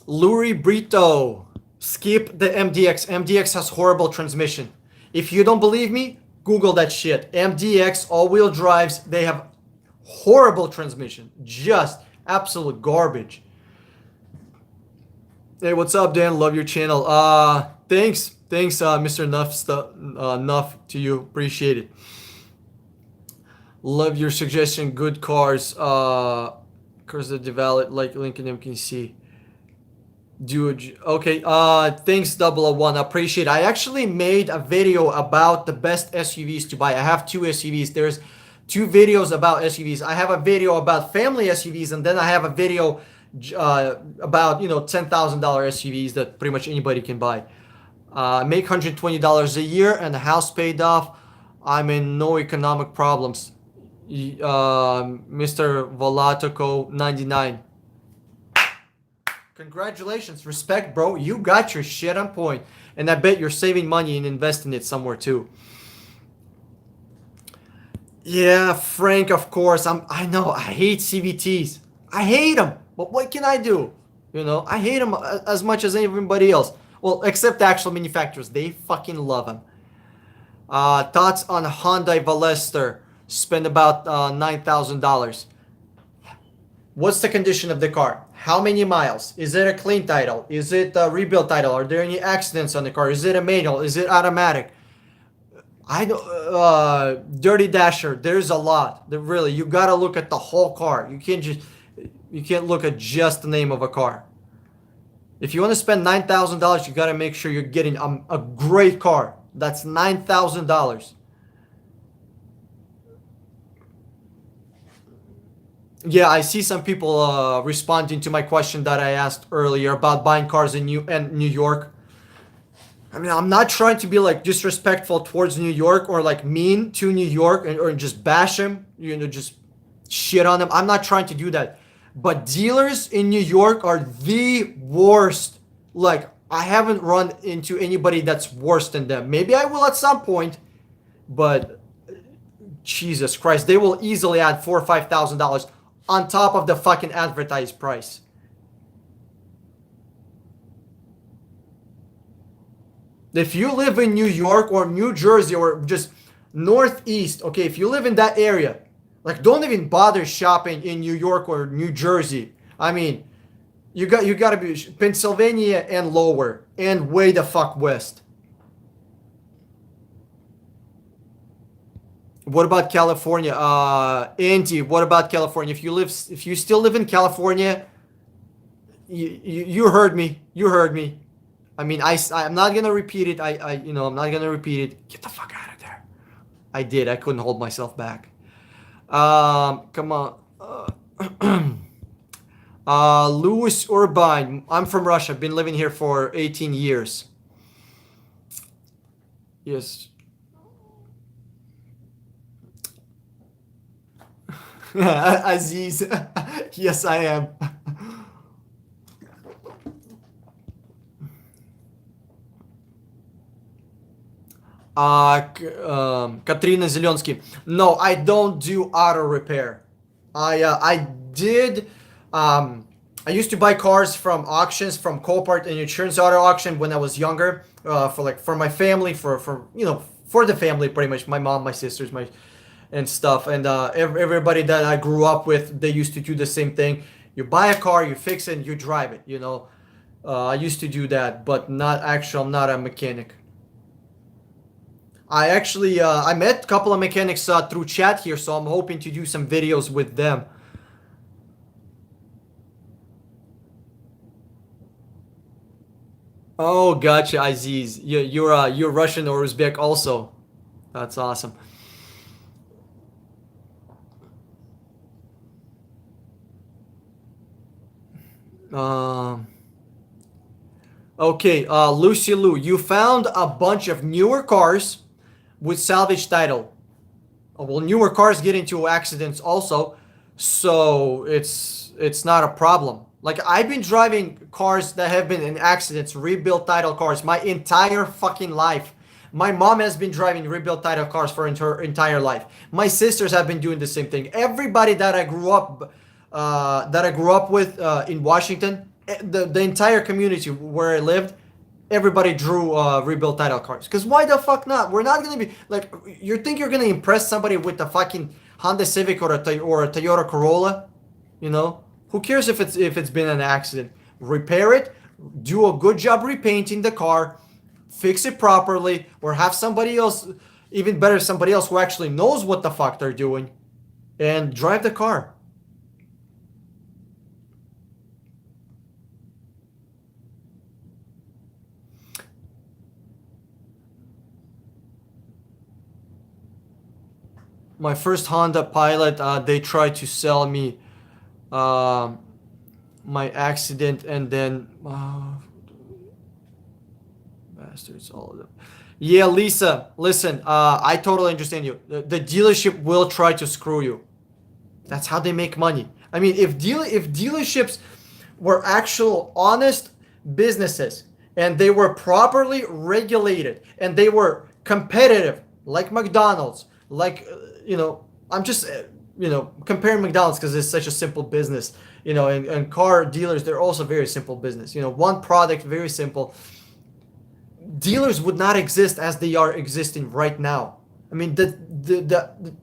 Lurie Brito, skip the MDX. MDX has horrible transmission. If you don't believe me, Google that shit. MDX all-wheel drives, they have horrible transmission. Just absolute garbage. Hey, what's up, Dan? Love your channel. Thanks, Mr. Nuff to you. Appreciate it. Love your suggestion. Good cars. Cars that develop like Lincoln MKC. Okay. Thanks, 001. Appreciate it. I actually made a video about the best SUVs to buy. I have 2 SUVs. There's 2 videos about SUVs. I have a video about family SUVs, and then I have a video about $10,000 SUVs that pretty much anybody can buy. Make $120 a year and the house paid off. I'm in no economic problems. Mr. Volatico 99. Congratulations, respect, bro. You got your shit on point, and I bet you're saving money and investing it somewhere too. Yeah, Frank, of course. I know. I hate CVTs. I hate them. But what can I do? I hate them as much as everybody else. Well, except the actual manufacturers. They fucking love them. Thoughts on Hyundai Veloster? Spend about $9,000. What's the condition of the car? How many miles? Is it a clean title? Is it a rebuild title? Are there any accidents on the car? Is it a manual? Is it automatic? Dirty Dasher. There's a lot. Really, you gotta look at the whole car. You can't look at just the name of a car. If you want to spend $9,000, you got to make sure you're getting a great car. That's $9,000. Yeah, I see some people responding to my question that I asked earlier about buying cars in New York. I mean, I'm not trying to be like disrespectful towards New York or like mean to New York or just bash them, just shit on them. I'm not trying to do that. But dealers in New York are the worst. Like, I haven't run into anybody that's worse than them. Maybe I will at some point, but Jesus Christ, they will easily add $4,000 or $5,000 on top of the fucking advertised price. If you live in New York or New Jersey or just Northeast, okay, if you live in that area, like, don't even bother shopping in New York or New Jersey. I mean, you got to be Pennsylvania and lower and way the fuck west. What about California? Andy, what about California? If you still live in California, you heard me. You heard me. I mean, I'm not gonna repeat it. I'm not gonna repeat it. Get the fuck out of there. I did. I couldn't hold myself back. Come on. Louis Urbine. I'm from Russia. I've been living here for 18 years. Yes. Aziz. Yes, I am. Katrina Zelensky. No, I don't do auto repair. I did. Um, I used to buy cars from auctions, from Copart and Insurance Auto Auction when I was younger. For my family, for for the family, pretty much my mom, my sisters, my and stuff. And everybody that I grew up with, they used to do the same thing. You buy a car, you fix it, and you drive it. I used to do that, but not actual. I'm not a mechanic. I actually I met a couple of mechanics through chat here, so I'm hoping to do some videos with them. Oh, gotcha, Aziz. You're Russian or Uzbek also. That's awesome. Um. Okay, Lucy Lou, you found a bunch of newer cars with salvage title. Well, newer cars get into accidents also, so it's not a problem. Like I've been driving cars that have been in accidents, rebuilt title cars, my entire fucking life. My mom has been driving rebuilt title cars for her entire life. My sisters have been doing the same thing. Everybody that I grew up with in Washington, the entire community where I lived, everybody drew rebuilt title cards. Because why the fuck not? We're not gonna be like, you think you're gonna impress somebody with a fucking Honda Civic or a Toyota Corolla? You know, who cares if it's been an accident? Repair it, do a good job repainting the car, fix it properly, or have somebody else, even better, somebody else who actually knows what the fuck they're doing, and drive the car. My first Honda Pilot, they tried to sell me um my accident, and then bastards, all of them. Yeah, Lisa, listen, I totally understand you. The dealership will try to screw you. That's how they make money. I mean, if dealerships were actual honest businesses and they were properly regulated and they were competitive, like McDonald's, like I'm just comparing McDonald's because it's such a simple business, and car dealers, they're also very simple business. One product, very simple. Dealers would not exist as they are existing right now. I mean, the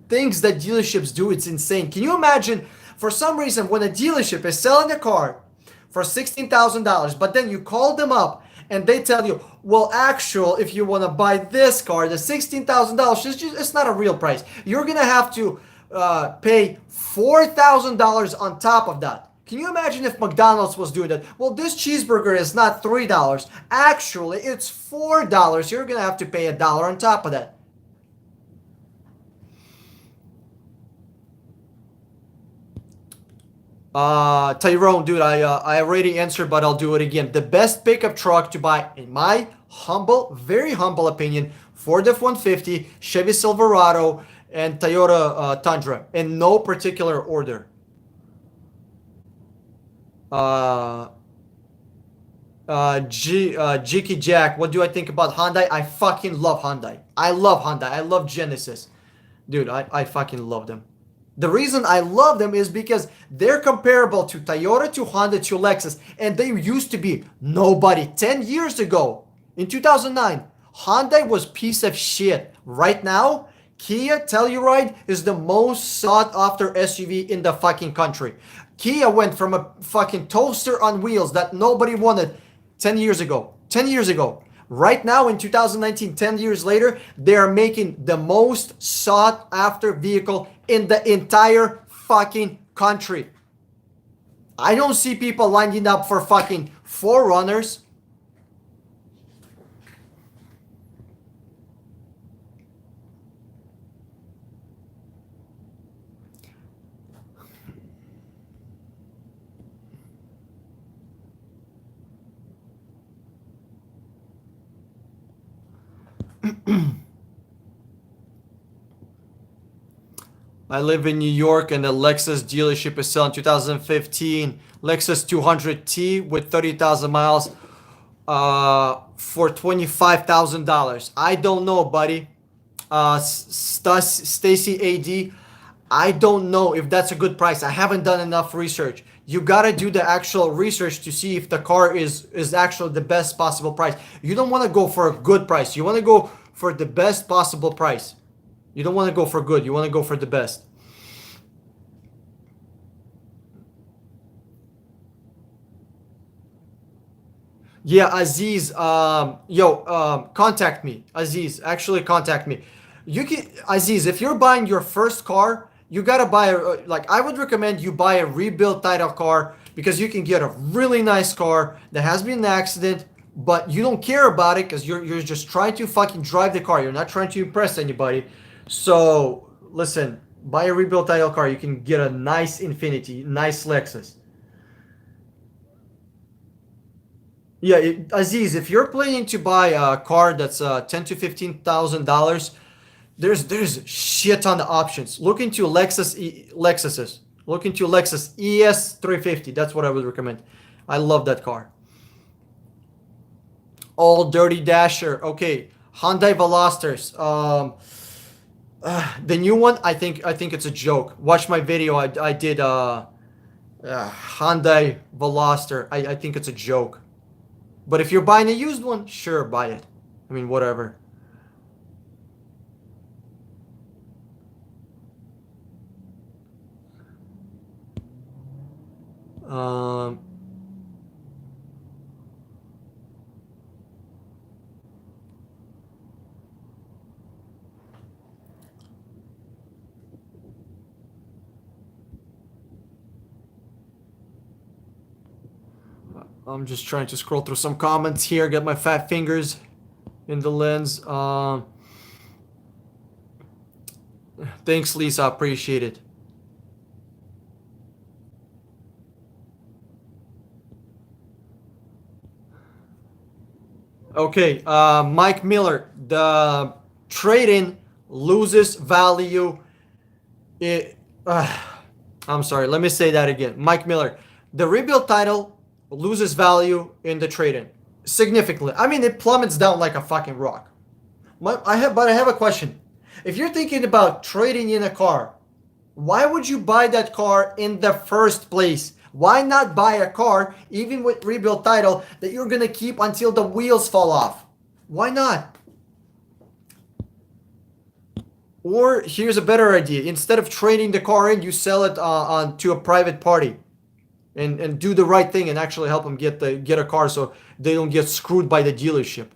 things that dealerships do, it's insane. Can you imagine, for some reason, when a dealership is selling a car for $16,000, but then you call them up and they tell you, well, actual, if you want to buy this car, the $16,000, it's not a real price. You're going to have to pay $4,000 on top of that. Can you imagine if McDonald's was doing that? Well, this cheeseburger is not $3. Actually, it's $4. You're going to have to pay a dollar on top of that. Tyrone, dude, I already answered, but I'll do it again. The best pickup truck to buy, in my humble, very humble opinion, Ford F-150, Chevy Silverado, and Toyota Tundra, in no particular order. Uh, Jiki Jack, what do I think about Hyundai? I fucking love Hyundai. I love Hyundai. I love Genesis. Dude, I fucking love them. The reason I love them is because they're comparable to Toyota, to Honda, to Lexus, and they used to be nobody 10 years ago. In 2009, Hyundai was piece of shit. Right now, Kia Telluride is the most sought after SUV in the fucking country. Kia went from a fucking toaster on wheels that nobody wanted 10 years ago. 10 years ago. Right now in 2019, 10 years later, they are making the most sought after vehicle in the entire fucking country. I don't see people lining up for fucking Forerunners. I live in New York and the Lexus dealership is selling 2015 Lexus 200T with 30,000 miles for $25,000. I don't know, buddy. Stacy AD, I don't know if that's a good price. I haven't done enough research. You gotta do the actual research to see if the car is actually the best possible price. You don't want to go for a good price. You want to go for the best possible price. You don't want to go for good. You want to go for the best. Yeah, Aziz, contact me. Aziz, actually contact me. You can, Aziz, if you're buying your first car, you gotta buy like I would recommend you buy a rebuilt title car because you can get a really nice car that has been an accident, but you don't care about it because you're just trying to fucking drive the car. You're not trying to impress anybody. So listen, buy a rebuilt title car. You can get a nice Infinity, nice Lexus. Yeah, Aziz, if you're planning to buy a car that's $10 to $15,000, there's shit ton of options. Look into Lexuses. Look into Lexus ES 350. That's what I would recommend. I love that car. All dirty dasher. Okay, Hyundai Velosters. The new one, I think it's a joke. Watch my video. I did Hyundai Veloster. I think it's a joke. But if you're buying a used one, sure, buy it. I mean, whatever. Um, I'm just trying to scroll through some comments here, get my fat fingers in the lens. Thanks, Lisa. Appreciate it. Okay, Mike Miller. The trade-in loses value. It. I'm sorry. Let me say that again. Mike Miller. The rebuild title loses value in the trade-in significantly. I mean, it plummets down like a fucking rock. But I have a question. If you're thinking about trading in a car, why would you buy that car in the first place? Why not buy a car, even with rebuild title, that you're gonna keep until the wheels fall off? Why not? Or here's a better idea. Instead of trading the car in, you sell it on to a private party, and do the right thing and actually help them get a car so they don't get screwed by the dealership.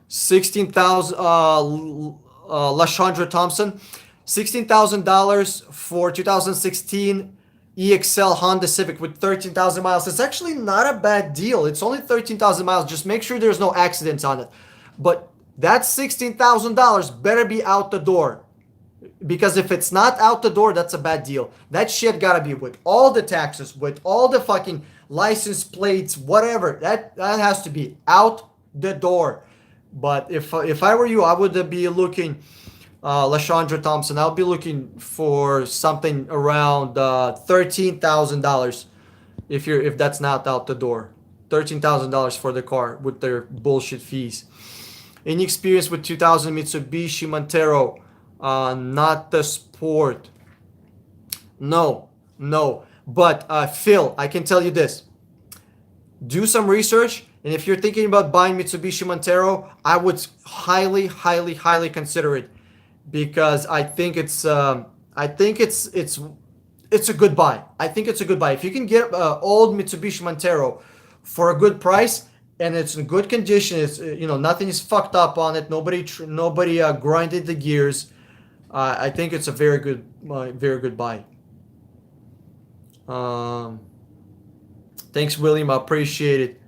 16,000 Lashandra Thompson, $16,000 for 2016 EXL Honda Civic with 13,000 miles. It's actually not a bad deal. It's only 13,000 miles. Just make sure there's no accidents on it. But that $16,000 better be out the door. Because if it's not out the door, that's a bad deal. That shit gotta be with all the taxes, with all the fucking license plates, whatever. That has to be out the door. But if I were you, I would be looking, Lashandra Thompson. I'll be looking for something around $13,000. If that's not out the door, $13,000 for the car with their bullshit fees. Any experience with 2000 Mitsubishi Montero? Not the Sport. No, no. But Phil, I can tell you this. Do some research, and if you're thinking about buying Mitsubishi Montero, I would highly, highly, highly consider it, because I think it's a good buy. I think it's a good buy. If you can get old Mitsubishi Montero for a good price and it's in good condition, it's nothing is fucked up on it. Nobody grinded the gears. I think it's a very good buy. Thanks, William. I appreciate it.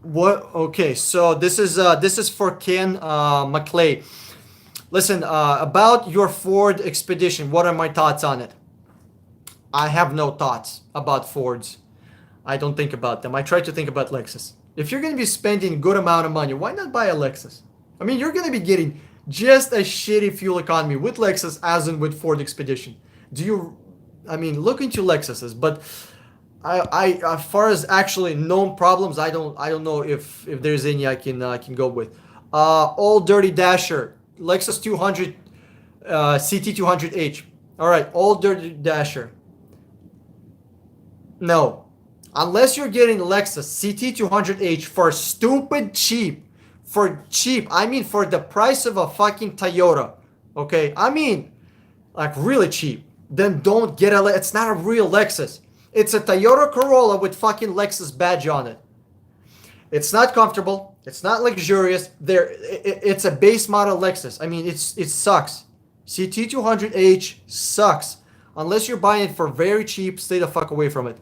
What? Okay, so this is for Ken McClay. Listen, about your Ford Expedition, what are my thoughts on it? I have no thoughts about Fords. I don't think about them. I try to think about Lexus. If you're going to be spending a good amount of money, why not buy a Lexus? I mean, you're going to be getting just a shitty fuel economy with Lexus as in with Ford Expedition. Do you, I mean, look into Lexuses, but as far as actually known problems, I don't know if there's any I can go with. Old Dirty Dasher, Lexus 200, CT 200H. All right, Old Dirty Dasher. No, unless you're getting Lexus CT 200H for stupid cheap, for cheap. I mean, for the price of a fucking Toyota. Okay, I mean, like really cheap. Then don't get a. It's not a real Lexus. It's a Toyota Corolla with fucking Lexus badge on it. It's not comfortable. It's not luxurious. It's a base model Lexus. I mean, it sucks. CT200H sucks. Unless you're buying it for very cheap, stay the fuck away from it.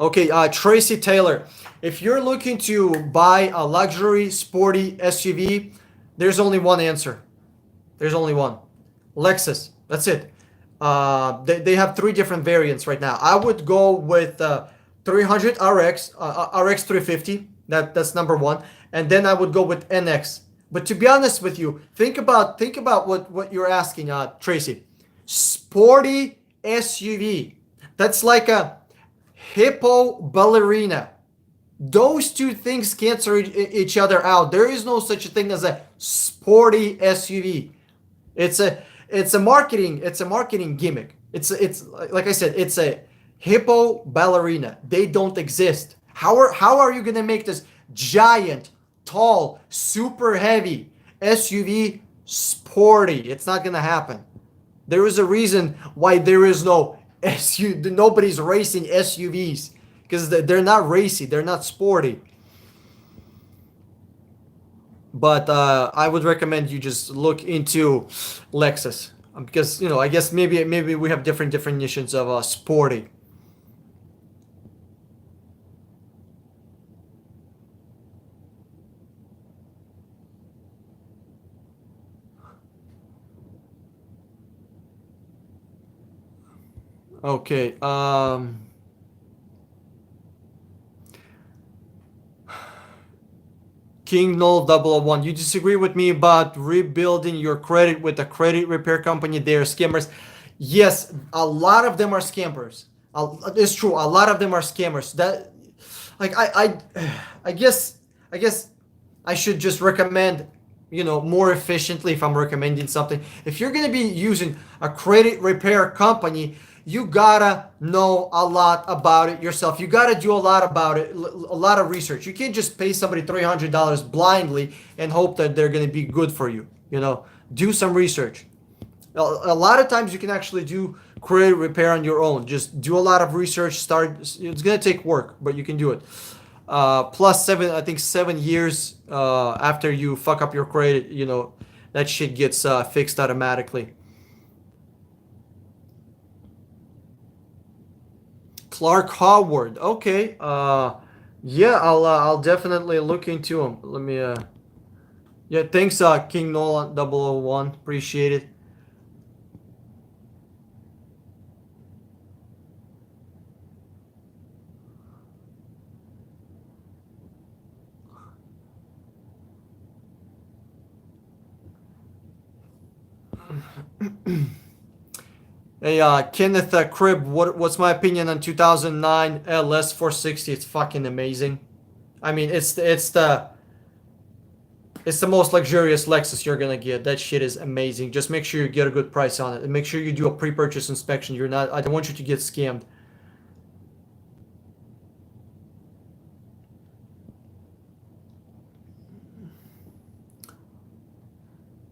Okay, Tracy Taylor. If you're looking to buy a luxury sporty SUV, there's only one answer. There's only one. Lexus. That's it. They have three different variants right now. I would go with 300 RX, RX 350. That's number one, and then I would go with NX. But to be honest with you, think about what you're asking, Tracy. Sporty SUV. That's like a hippo ballerina. Those two things cancel each other out. There is no such a thing as a sporty SUV. It's a marketing gimmick. It's like I said, it's a hippo ballerina. They don't exist. How are you gonna make this giant, tall, super heavy SUV sporty? It's not gonna happen. There is a reason why there is no SUV. Nobody's racing SUVs because they're not racy. They're not sporty. But I would recommend you just look into Lexus because I guess maybe we have different definitions of sporty. Okay. King Null 001. You disagree with me about rebuilding your credit with a credit repair company? They are scammers. Yes, a lot of them are scammers. It's true. A lot of them are scammers. That, like, I guess I should just recommend, more efficiently if I'm recommending something. If you're gonna be using a credit repair company, you gotta know a lot about it yourself. You gotta do a lot about it, a lot of research. You can't just pay somebody $300 blindly and hope that they're gonna be good for you. Do some research. A lot of times you can actually do credit repair on your own. Just do a lot of research. It's gonna take work, but you can do it. Plus I think 7 years after you fuck up your credit, that shit gets fixed automatically. Clark Howard. Okay. Yeah, I'll definitely look into him. Let me. Yeah, thanks, King Nolan 001. Appreciate it. Hey, Kenneth Cribb, what's my opinion on 2009 LS 460? It's fucking amazing. I mean, it's the most luxurious Lexus you're gonna get. That shit is amazing. Just make sure you get a good price on it, and make sure you do a pre-purchase inspection. I don't want you to get scammed.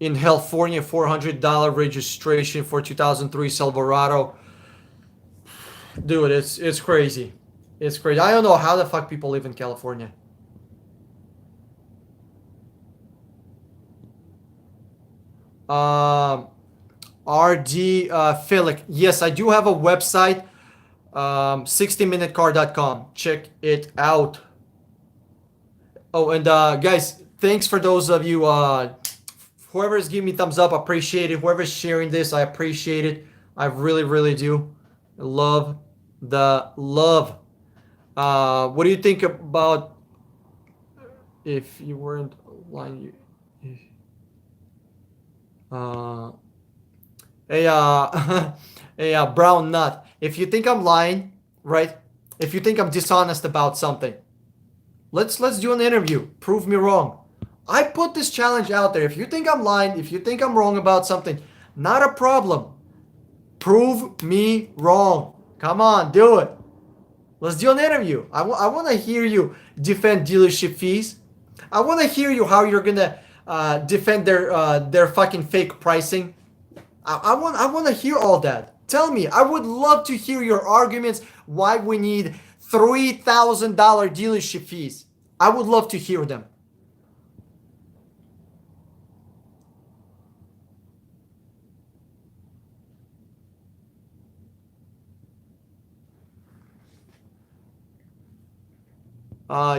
In California, $400 registration for 2003 Silverado. Dude, it's crazy. It's crazy. I don't know how the fuck people live in California. Um, RD Philic. Yes, I do have a website. 60minutecar.com. Check it out. Oh, and guys, thanks for those of you, whoever's giving me thumbs up, appreciate it. Whoever's sharing this, I appreciate it. I really, really do. Love the love. What do you think about if you weren't lying? Hey, hey, brown nut. If you think I'm lying, right? If you think I'm dishonest about something, let's do an interview. Prove me wrong. I put this challenge out there. If you think I'm lying, if you think I'm wrong about something, not a problem. Prove me wrong. Come on, do it. Let's do an interview. I want to hear you defend dealership fees. I want to hear you how you're gonna defend their fucking fake pricing. I want to hear all that. Tell me. I would love to hear your arguments why we need $3,000 dealership fees. I would love to hear them.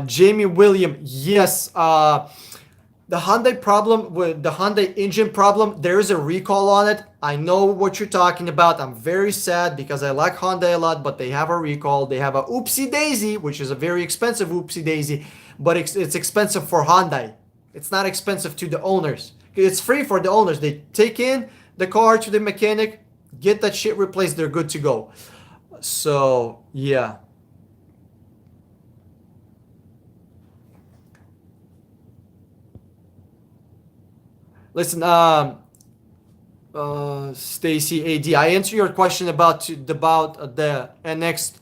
Jamie William, yes. The Hyundai problem with the Hyundai engine problem, there is a recall on it. I know what you're talking about. I'm very sad because I like Hyundai a lot, but they have a recall. They have a oopsie daisy, which is a very expensive oopsie daisy, but it's expensive for Hyundai. It's not expensive to the owners. It's free for the owners. They take in the car to the mechanic, get that shit replaced, they're good to go. So, yeah. Listen, Stacy AD, I answer your question about the NX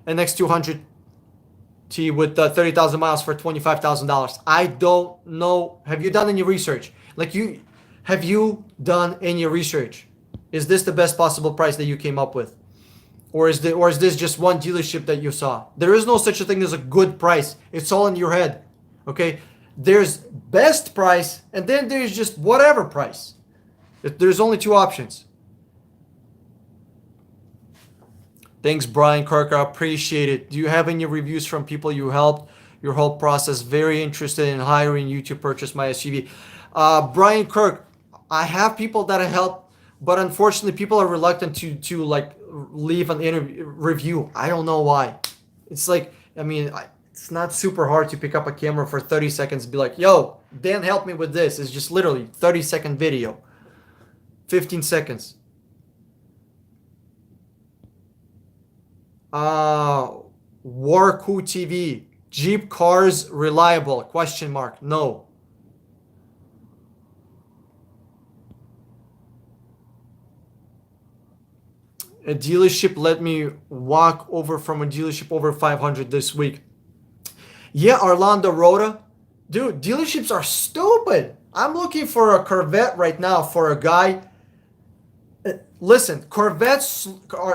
200T with 30,000 miles for $25,000. I don't know. Have you done any research? Have you done any research? Is this the best possible price that you came up with, or is this just one dealership that you saw? There is no such a thing as a good price. It's all in your head. Okay. There's best price, and then there's just whatever price. There's only two options. Thanks, Brian Kirk. I appreciate it. Do you have any reviews from people you helped? Your whole process. Very interested in hiring you to purchase my SUV. Brian Kirk, I have people that I help, but unfortunately, people are reluctant to like leave an interview review. I don't know why. It's like, I mean, it's not super hard to pick up a camera for 30 seconds and be like, yo, Dan, help me with this. It's just literally 30-second video. 15 seconds. Warku TV. Jeep cars reliable? Question mark. No. A dealership let me walk over from a dealership over 500 this week. Yeah, Orlando Rhoda. Dude, dealerships are stupid. I'm looking for a Corvette right now for a guy. Listen, Corvettes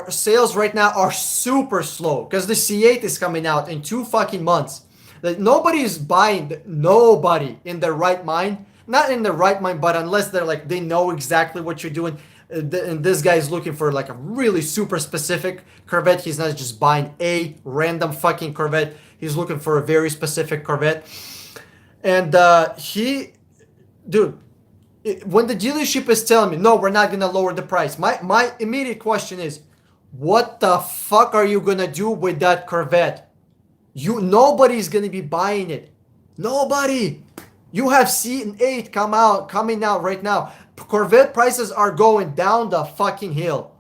sales right now are super slow because the C8 is coming out in 2 fucking months. Nobody is buying, nobody in their right mind. Not in their right mind, but unless they're like, they know exactly what you're doing. And this guy is looking for like a really super specific Corvette. He's not just buying a random fucking Corvette. He's looking for a very specific Corvette. And dude, when the dealership is telling me, no, we're not going to lower the price. My immediate question is, what the fuck are you going to do with that Corvette? Nobody's going to be buying it. Nobody. You have C8 coming out right now. Corvette prices are going down the fucking hill.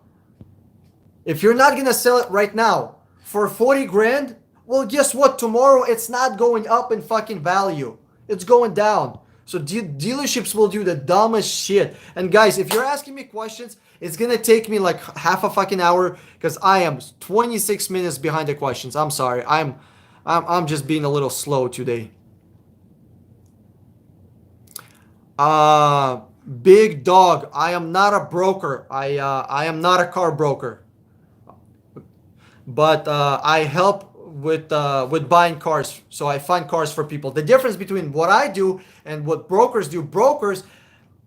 If you're not going to sell it right now for 40 grand, well, guess what? Tomorrow it's not going up in fucking value. It's going down. So dealerships will do the dumbest shit. And guys, if you're asking me questions, it's going to take me like half a fucking hour because I am 26 minutes behind the questions. I'm sorry. I'm just being a little slow today. Big dog. I am not a broker. I am not a car broker. But I help with buying cars. So I find cars for people. The difference between what I do and what brokers do, brokers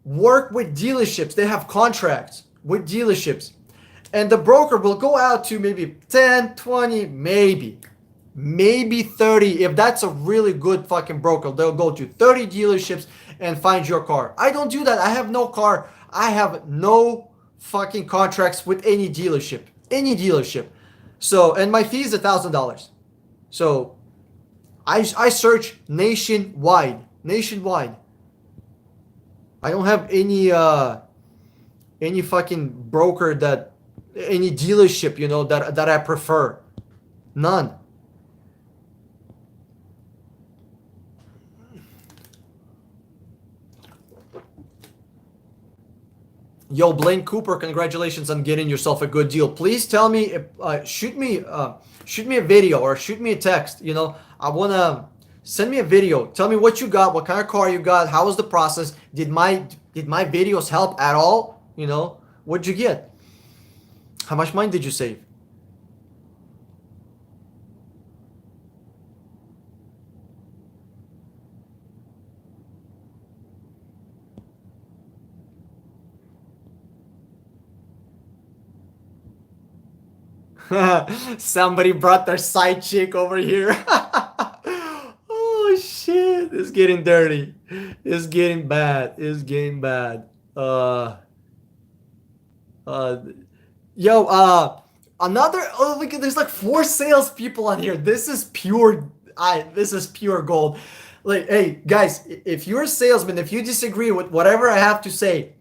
work with dealerships. They have contracts with dealerships. And the broker will go out to maybe 10, 20, maybe 30. If that's a really good fucking broker, they'll go to 30 dealerships and find your car. I don't do that. I have no car. I have no fucking contracts with any dealership. Any dealership. So, and my fee is $1,000. So, I search nationwide. Nationwide. I don't have any fucking broker that, any dealership, you know, that I prefer. None. Yo, Blaine Cooper, congratulations on getting yourself a good deal. Please tell me, shoot me a video or shoot me a text. You know, I wanna send me a video. Tell me what you got, what kind of car you got, how was the process? Did my videos help at all? You know, what'd you get? How much money did you save? Somebody brought their side chick over here. Oh shit, it's getting dirty. It's getting bad. It's getting bad. Uh, another. Oh, look, there's like 4 salespeople on here. This is pure. This is pure gold. Like, hey guys, if you're a salesman, if you disagree with whatever I have to say,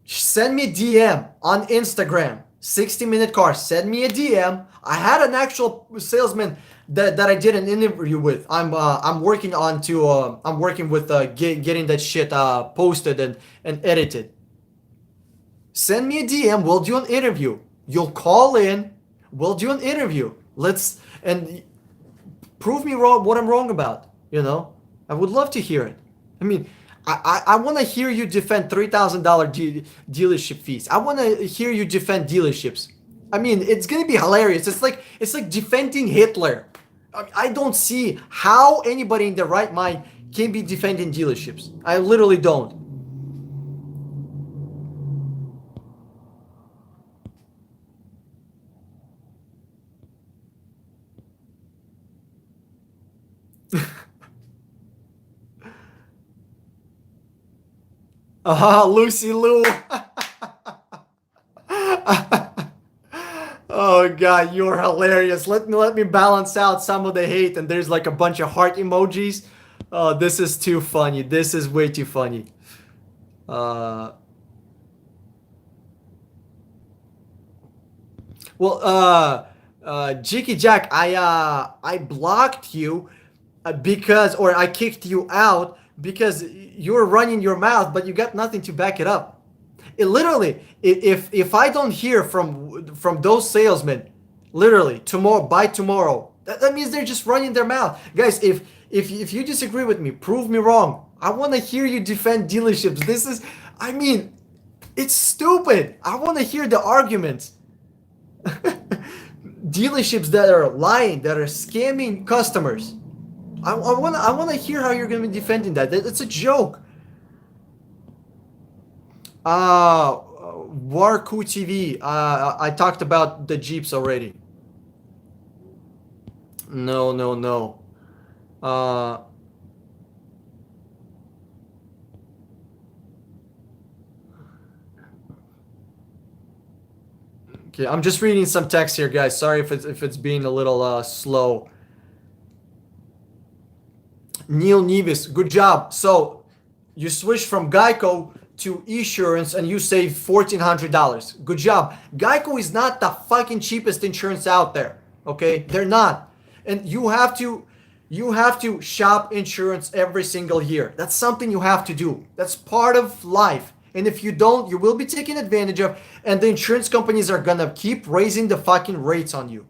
send me a DM on Instagram. 60-minute car. Send me a DM. I had an actual salesman that I did an interview with. I'm working on to I'm working with getting that shit posted and edited. Send me a DM. We'll do an interview. You'll call in. We'll do an interview. Let's and prove me wrong what I'm wrong about. You know, I would love to hear it. I mean, I want to hear you defend $3,000 dealership fees. I want to hear you defend dealerships. I mean, it's gonna be hilarious. It's like defending Hitler. I don't see how anybody in their right mind can be defending dealerships. I literally don't. Lucy Lou. Oh god, you're hilarious. Let me balance out some of the hate, and there's like a bunch of heart emojis. This is too funny. This is way too funny. Jicky Jack, I blocked you because, or I kicked you out because you're running your mouth, but you got nothing to back it up. It literally, if I don't hear from those salesmen, literally tomorrow, that means they're just running their mouth. Guys, if you disagree with me, prove me wrong. I want to hear you defend dealerships. This is, I mean, it's stupid. I want to hear the arguments. Dealerships that are lying, that are scamming customers. I want to hear how you're going to be defending that. It's a joke. Warku TV. I talked about the Jeeps already. No. Okay, I'm just reading some text here, guys. Sorry if it's being a little slow. Neil Nevis, good job. So you switched from Geico to Esurance and you saved $1,400. Good job. Geico is not the fucking cheapest insurance out there. Okay, they're not. And you have to shop insurance every single year. That's something you have to do. That's part of life. And if you don't, you will be taken advantage of, and the insurance companies are gonna keep raising the fucking rates on you.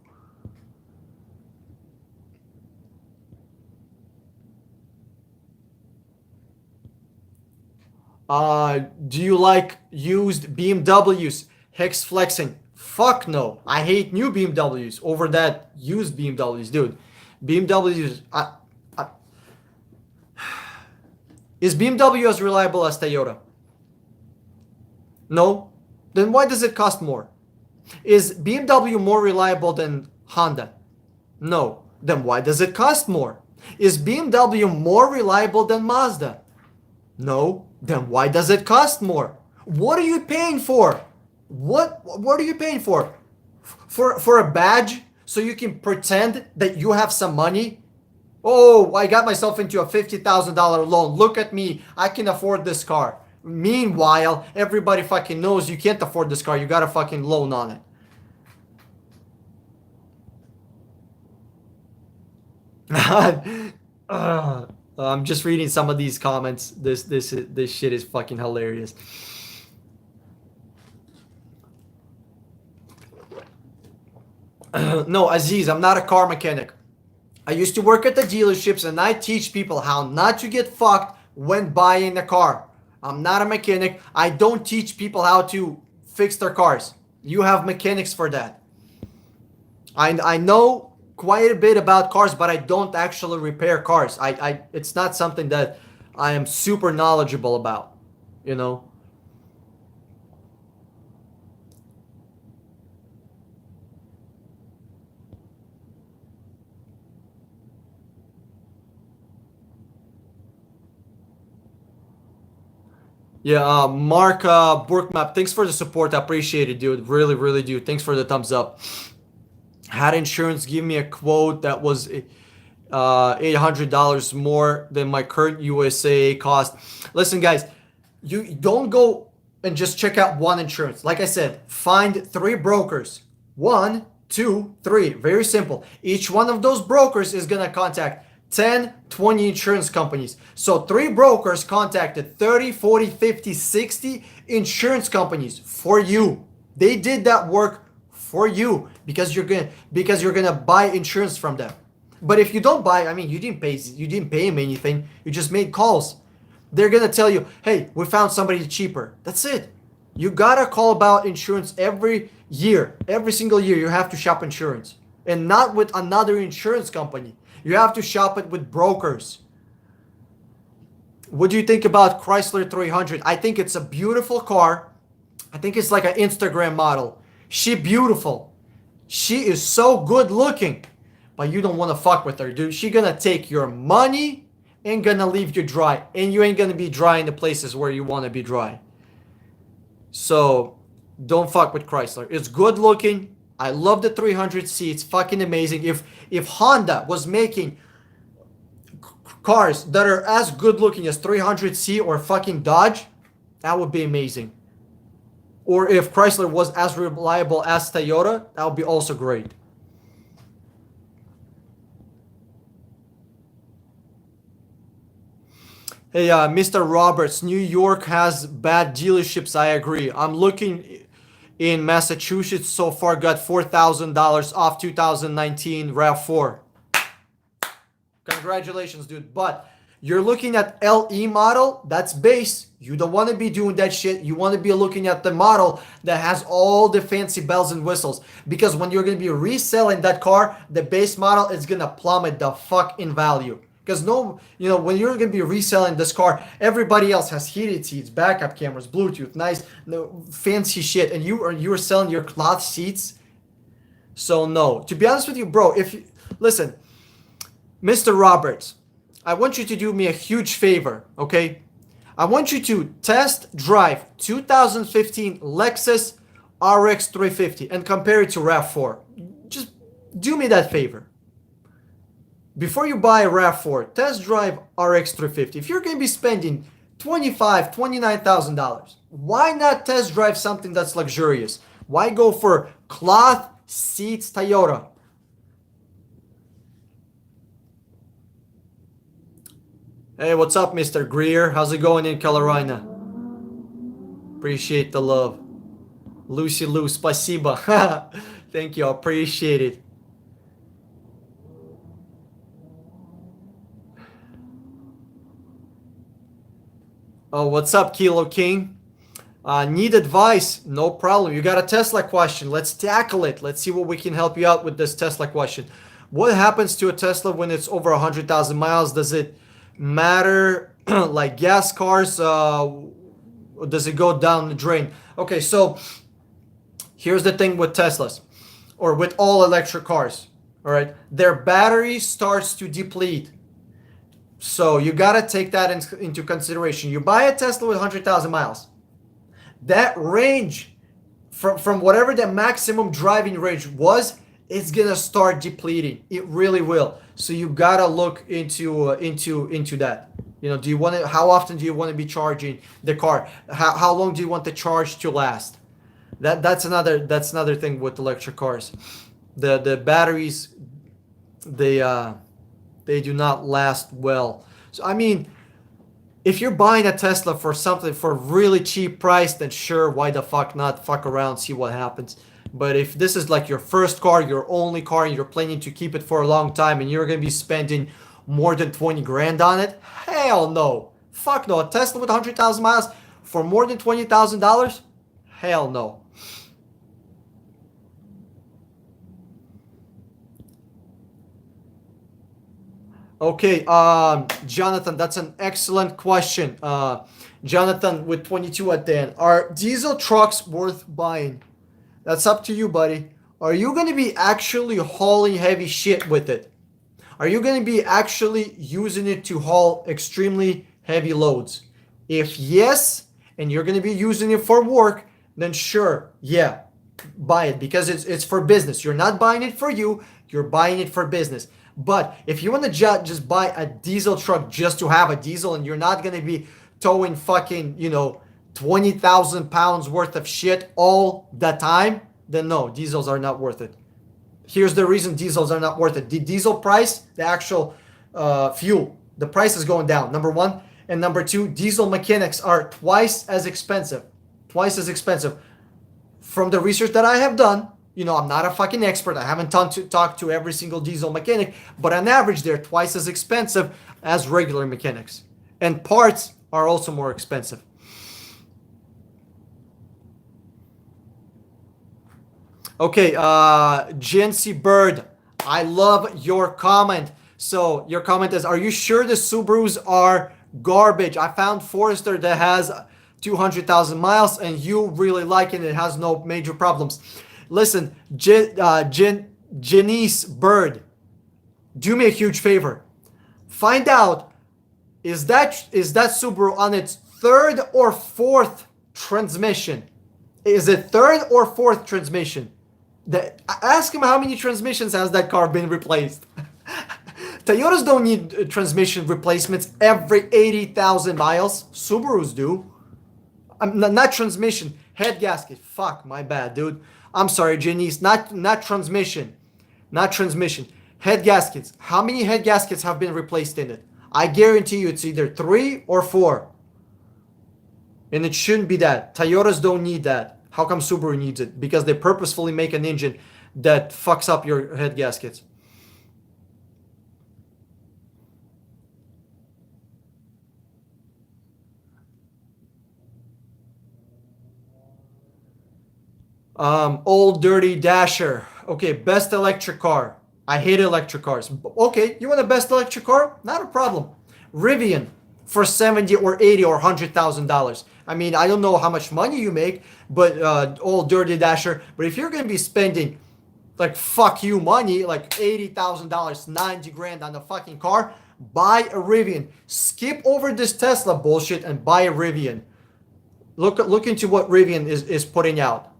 Do you like used BMWs? Hex flexing. Fuck no. I hate new BMWs over that used BMWs, dude. BMWs. Is BMW as reliable as Toyota? No? Then why does it cost more? Is BMW more reliable than Honda? No. Then why does it cost more? Is BMW more reliable than Mazda? No. Then why does it cost more? What are you paying for? What are you paying for? For a badge so you can pretend that you have some money? Oh, I got myself into a $50,000 loan. Look at me. I can afford this car. Meanwhile, everybody fucking knows you can't afford this car. You got a fucking loan on it. I'm just reading some of these comments. This shit is fucking hilarious. No, Aziz, I'm not a car mechanic. I used to work at the dealerships and I teach people how not to get fucked when buying a car. I'm not a mechanic. I don't teach people how to fix their cars. You have mechanics for that. I know quite a bit about cars, but I don't actually repair cars. It's not something that I am super knowledgeable about, you know. Yeah, Mark Burkmap, thanks for the support. I appreciate it, dude. Really, really do. Thanks for the thumbs up. Had insurance give me a quote that was $800 more than my current USAA cost. Listen, guys, you don't go and just check out one insurance. Like I said, find 3 brokers. 1, 2, 3. Very simple. Each one of those brokers is going to contact 10, 20 insurance companies. So 3 brokers contacted 30, 40, 50, 60 insurance companies for you. They did that work for you because you're gonna buy insurance from them. But if you don't buy, I mean, you didn't pay them anything. You just made calls. They're gonna tell you, hey, we found somebody cheaper. That's it. You gotta call about insurance every year. Every single year you have to shop insurance. And not with another insurance company. You have to shop it with brokers. What do you think about Chrysler 300? I think it's a beautiful car. I think it's like an Instagram model. She beautiful. She is so good looking. But you don't want to fuck with her, dude. She gonna take your money and gonna leave you dry. And you ain't gonna be dry in the places where you want to be dry. So, don't fuck with Chrysler. It's good looking. I love the 300C. It's fucking amazing. If Honda was making cars that are as good looking as 300C or fucking Dodge, that would be amazing. Or if Chrysler was as reliable as Toyota, that would be also great. Hey, Mr. Roberts, New York has bad dealerships. I agree. I'm looking in Massachusetts so far, got $4,000 off 2019 RAV4. Congratulations, dude. But you're looking at LE model, that's base. You don't want to be doing that shit. You want to be looking at the model that has all the fancy bells and whistles. Because when you're going to be reselling that car, the base model is going to plummet the fuck in value. Because when you're going to be reselling this car, everybody else has heated seats, backup cameras, Bluetooth, nice, fancy shit. And you are selling your cloth seats. So no. To be honest with you, bro, listen, Mr. Roberts, I want you to do me a huge favor, okay? I want you to test drive 2015 Lexus RX 350 and compare it to RAV4. Just do me that favor. Before you buy a RAV4, test drive RX 350. If you're going to be spending $25,000, $29,000, why not test drive something that's luxurious? Why go for cloth seats Toyota? Hey, what's up, Mr. Greer? How's it going in Carolina? Appreciate the love. Lucy Lou, spasiba. Thank you, I appreciate it. Oh, what's up, Kilo King? Need advice? No problem. You got a Tesla question. Let's tackle it. Let's see what we can help you out with this Tesla question. What happens to a Tesla when it's over 100,000 miles? Does it matter like gas cars? Does it go down the drain? Okay, so Here's the thing with Teslas, or with all electric cars. All right, their battery starts to deplete. So you gotta take that into consideration. You buy a Tesla with 100,000 miles. That range, from whatever the maximum driving range was, it's gonna start depleting. It really will. So you gotta look into that. You know, do you want to? How often do you want to be charging the car? How long do you want the charge to last? That's another thing with electric cars. The batteries, they do not last well. So I mean, if you're buying a Tesla for something for a really cheap price, then sure, why the fuck not? Fuck around, see what happens. But if this is like your first car, your only car, and you're planning to keep it for a long time, and you're gonna be spending more than 20 grand on it, hell no. Fuck no. A Tesla with 100,000 miles for more than $20,000? Hell no. Okay, Jonathan, that's an excellent question. Jonathan with 22 at the end. Are diesel trucks worth buying? That's up to you, buddy. Are you going to be actually hauling heavy shit with it? Are you going to be actually using it to haul extremely heavy loads? If yes, and you're going to be using it for work, then sure, yeah, buy it, because it's for business. You're not buying it for you, you're buying it for business. But if you want to just buy a diesel truck just to have a diesel, and you're not going to be towing fucking, 20,000 pounds worth of shit all the time, then no, diesels are not worth it. Here's the reason diesels are not worth it. The diesel price, the actual fuel, the price is going down, number one. And number two, diesel mechanics are twice as expensive. Twice as expensive. From the research that I have done, I'm not a fucking expert. I haven't talked to every single diesel mechanic, but on average, they're twice as expensive as regular mechanics. And parts are also more expensive. Okay, Jency Bird, I love your comment. So your comment is, are you sure the Subarus are garbage? I found Forester that has 200,000 miles and you really like it. It has no major problems. Listen, Janice Bird, do me a huge favor. Find out, is that Subaru on its third or fourth transmission? Is it third or fourth transmission? Ask him how many transmissions has that car been replaced. Toyotas don't need transmission replacements every 80,000 miles. Subarus do. Not transmission, head gasket. Fuck, my bad, dude. I'm sorry, Janice. Not transmission. Not transmission. Head gaskets. How many head gaskets have been replaced in it? I guarantee you it's either 3 or 4. And it shouldn't be that. Toyotas don't need that. How come Subaru needs it? Because they purposefully make an engine that fucks up your head gaskets. Old Dirty Dasher. Okay, best electric car. I hate electric cars. Okay, you want the best electric car? Not a problem. Rivian for 70 or 80 or $100,000. I mean, I don't know how much money you make, but Old Dirty Dasher. But if you're gonna be spending like fuck you money, like $80,000, 90 grand on a fucking car, buy a Rivian. Skip over this Tesla bullshit and buy a Rivian. Look into what Rivian is putting out.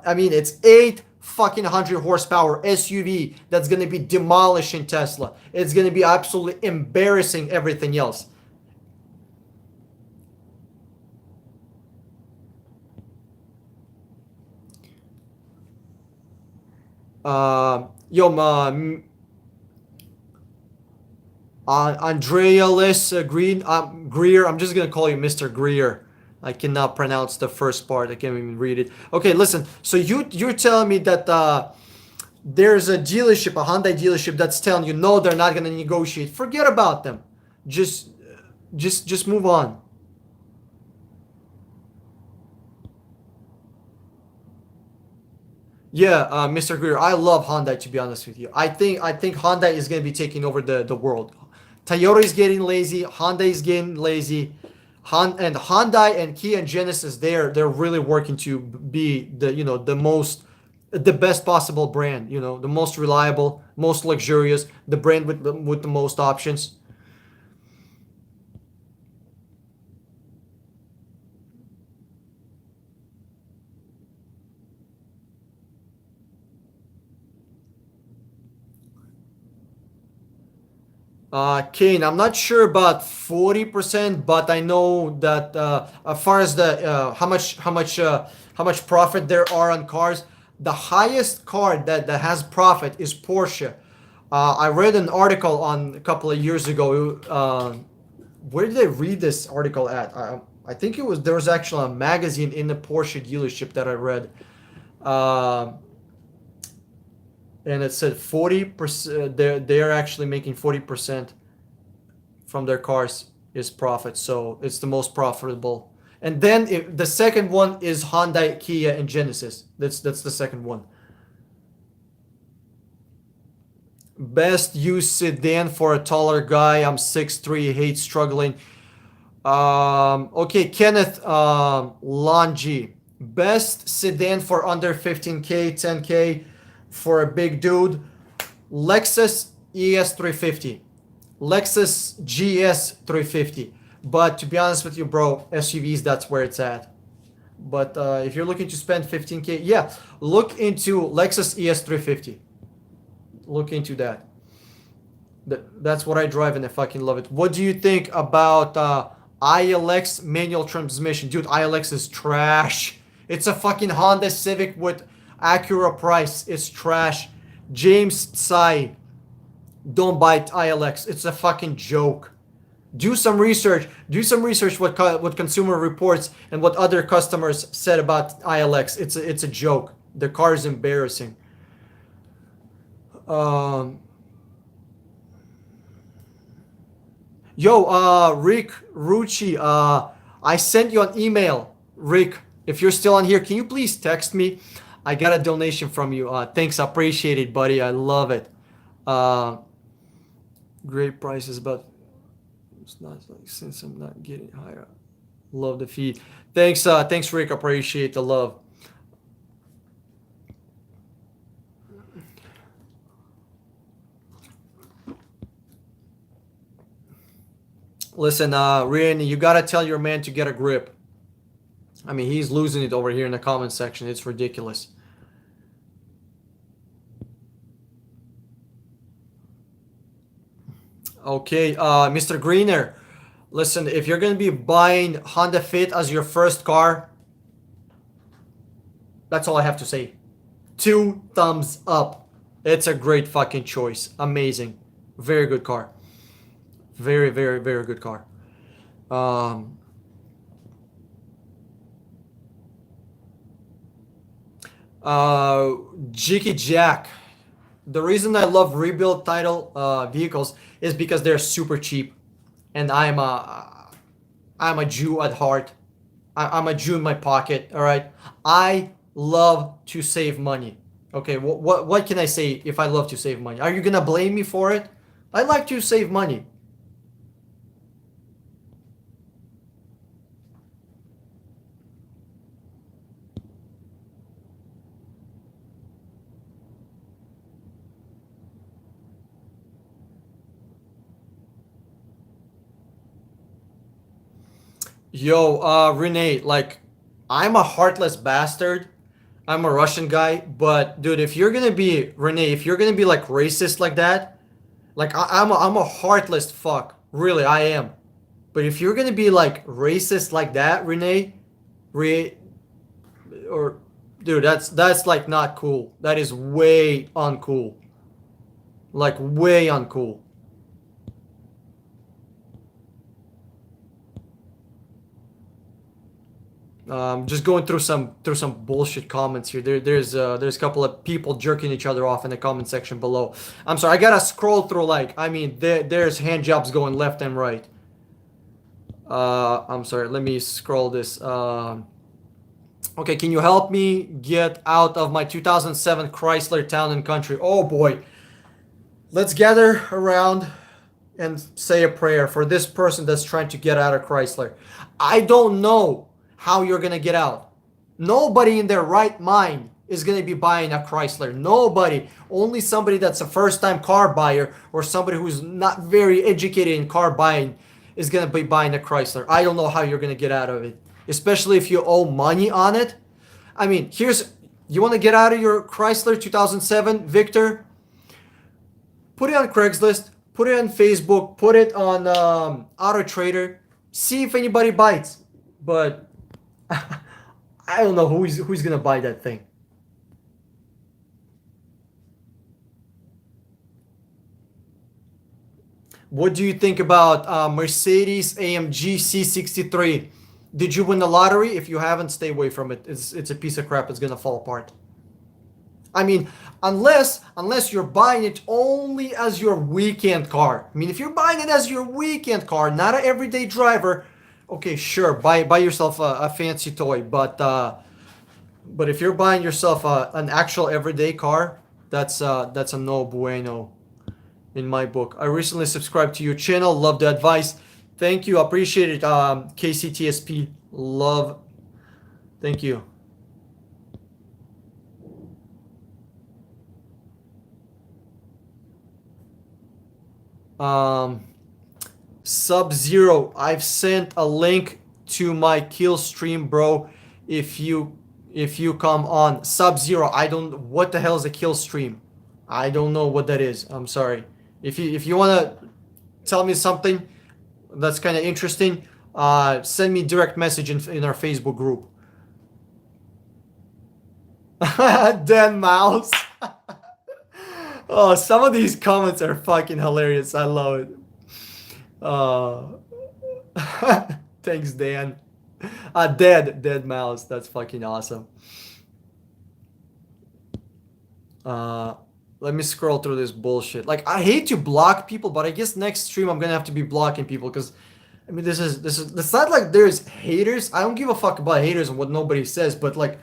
I mean, it's 800 horsepower SUV that's going to be demolishing Tesla. It's going to be absolutely embarrassing everything else. Andrea Les Greer. I'm just going to call you Mr. Greer. I cannot pronounce the first part. I can't even read it. Okay, listen. So you're telling me that there's a dealership, a Hyundai dealership, that's telling you no, they're not gonna negotiate. Forget about them. Just move on. Yeah, Mr. Greer, I love Hyundai, to be honest with you. I think Hyundai is gonna be taking over the world. Toyota is getting lazy. Honda is getting lazy. And Hyundai and Kia and Genesis, they're really working to be the the best possible brand, the most reliable, most luxurious, the brand with the most options. Kane, I'm not sure about 40%, but I know that as far as the how much profit there are on cars, the highest car that has profit is Porsche. I read an article on a couple of years ago. Where did I read this article at? I think there was actually a magazine in the Porsche dealership that I read. Uh, and it said 40%. They're actually making 40% from their cars is profit, so it's the most profitable. And then the second one is Hyundai, Kia, and Genesis. That's the second one. Best used sedan for a taller guy. I'm 6'3", hate struggling. Okay, Kenneth Longi. Best sedan for under 15K, 10K for a big dude. Lexus ES350. Lexus GS 350. But to be honest with you, bro, SUVs, that's where it's at. But if you're looking to spend 15K, yeah, look into Lexus ES 350. Look into that. That's what I drive and I fucking love it. What do you think about ILX manual transmission? Dude, ILX is trash. It's a fucking Honda Civic with Acura price. It's trash. James Tsai. Don't buy ILX. It's a fucking joke. Do some research. Do some research what Consumer Reports and what other customers said about ILX. It's a joke. The car is embarrassing. Um, Rick Rucci, I sent you an email. Rick, if you're still on here, can you please text me? I got a donation from you. Thanks, I appreciate it, buddy. I love it. Uh, Great prices, but it's not like since I'm not getting higher. Love the feed. Thanks, Rick. Appreciate the love. Listen, Ryan, you gotta tell your man to get a grip. I mean, he's losing it over here in the comment section. It's ridiculous. Okay, Mr. Greener, listen, if you're gonna be buying Honda Fit as your first car, that's all I have to say. 2 thumbs up. It's a great fucking choice. Amazing. Very good car. Very, very, very good car. Um, uh, Jiggy Jack. The reason I love rebuild title vehicles is because they're super cheap, and I'm a Jew at heart. I'm a Jew in my pocket. All right. I love to save money. Okay. What can I say if I love to save money? Are you gonna blame me for it? I like to save money. Yo, Renee, like, I'm a heartless bastard. I'm a Russian guy, but dude, if you're gonna be Renee, if you're gonna be like racist like that, like I'm a heartless fuck. Really, I am. But if you're gonna be like racist like that, Renee, re or dude, that's like not cool. That is way uncool. Like way uncool. Just going through some bullshit comments here. There's a couple of people jerking each other off in the comment section below. I'm sorry, I gotta scroll through, like, I mean, there's hand jobs going left and right. I'm sorry, let me scroll this. Okay, can you help me get out of my 2007 Chrysler Town and Country? Oh boy, let's gather around. and say a prayer for this person that's trying to get out of Chrysler. I don't know how you're gonna get out. Nobody in their right mind is gonna be buying a Chrysler. Nobody. Only somebody that's a first-time car buyer or somebody who's not very educated in car buying is gonna be buying a Chrysler. I don't know how you're gonna get out of it, especially if you owe money on it. I mean, you want to get out of your Chrysler 2007, Victor? Put it on Craigslist, put it on Facebook, put it on Auto Trader. See if anybody bites. But I don't know who's gonna buy that thing. What do you think about Mercedes AMG C63? Did you win the lottery? If you haven't, stay away from it. It's a piece of crap. It's gonna fall apart. I mean, unless you're buying it only as your weekend car. I mean, if you're buying it as your weekend car, not an everyday driver, okay, sure, buy yourself a fancy toy. But if you're buying yourself an actual everyday car, that's a no bueno in my book. I recently subscribed to your channel. Love the advice. Thank you. Appreciate it, KCTSP. Love. Thank you. Sub-Zero. I've sent a link to my kill stream, bro. If you come on Sub-Zero, I don't. What the hell is a kill stream? I don't know what that is. I'm sorry. If you wanna tell me something that's kind of interesting, send me direct message in our Facebook group. Dead mouse. Oh, some of these comments are fucking hilarious. I love it. Thanks, Dan. Dead mouse. That's fucking awesome. Let me scroll through this bullshit. Like, I hate to block people, but I guess next stream I'm gonna have to be blocking people because, I mean, this is it's not like there's haters. I don't give a fuck about haters and what nobody says, but like,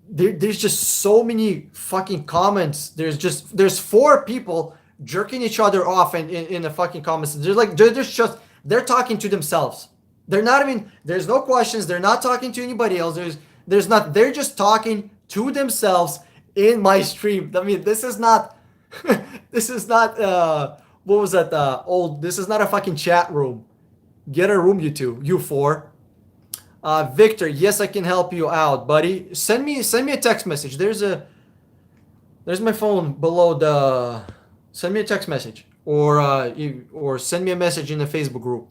there's just so many fucking comments. There's 4 people jerking each other off in the fucking comments. They're talking to themselves. They're not even, there's no questions. They're not talking to anybody else. They're just talking to themselves in my stream. I mean, this is not this is not what was that this is not a fucking chat room. Get a room, you 4. Victor, yes, I can help you out, buddy. Send me a text message. There's my phone below the. Send me a text message, or send me a message in the Facebook group.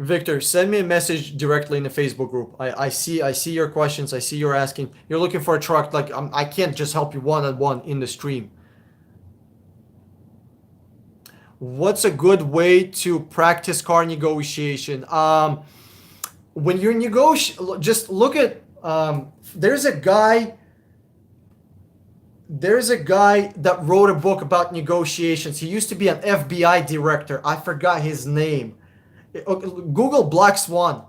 Victor, send me a message directly in the Facebook group. I see your questions. I see you're asking. You're looking for a truck. Like, I can't just help you one-on-one in the stream. What's a good way to practice car negotiation? When you're just look at. There's a guy that wrote a book about negotiations. He used to be an FBI director. I forgot his name. Google Black Swan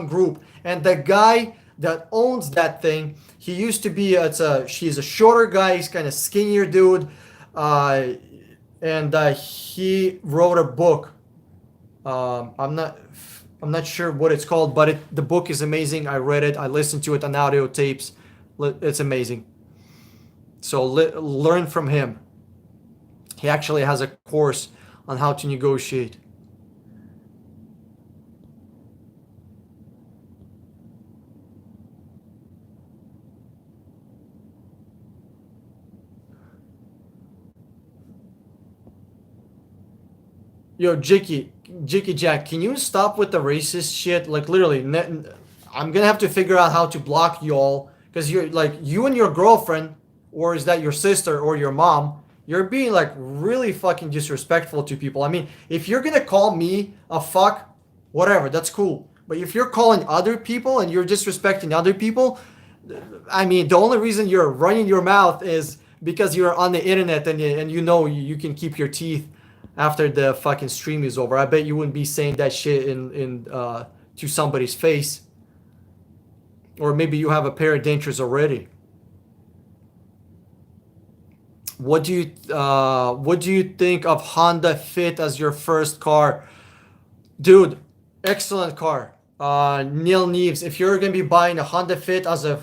Group, and the guy that owns that thing, he used to be he's a shorter guy, he's kind of skinnier dude, and he wrote a book. I'm not sure what it's called, but the book is amazing. I read it, I listened to it on audio tapes. It's amazing. So learn from him. He actually has a course on how to negotiate. Yo, Jicky Jack, can you stop with the racist shit? Like, literally, I'm gonna have to figure out how to block y'all, because you're like, you and your girlfriend, or is that your sister or your mom? You're being like really fucking disrespectful to people. I mean, if you're gonna call me a fuck, whatever, that's cool. But if you're calling other people and you're disrespecting other people, I mean, the only reason you're running your mouth is because you're on the internet and you know you can keep your teeth after the fucking stream is over. I bet you wouldn't be saying that shit in to somebody's face. Or maybe you have a pair of dentures already. What do you think of Honda Fit as your first car? Dude, excellent car. Neil Neves, if you're gonna be buying a Honda Fit as a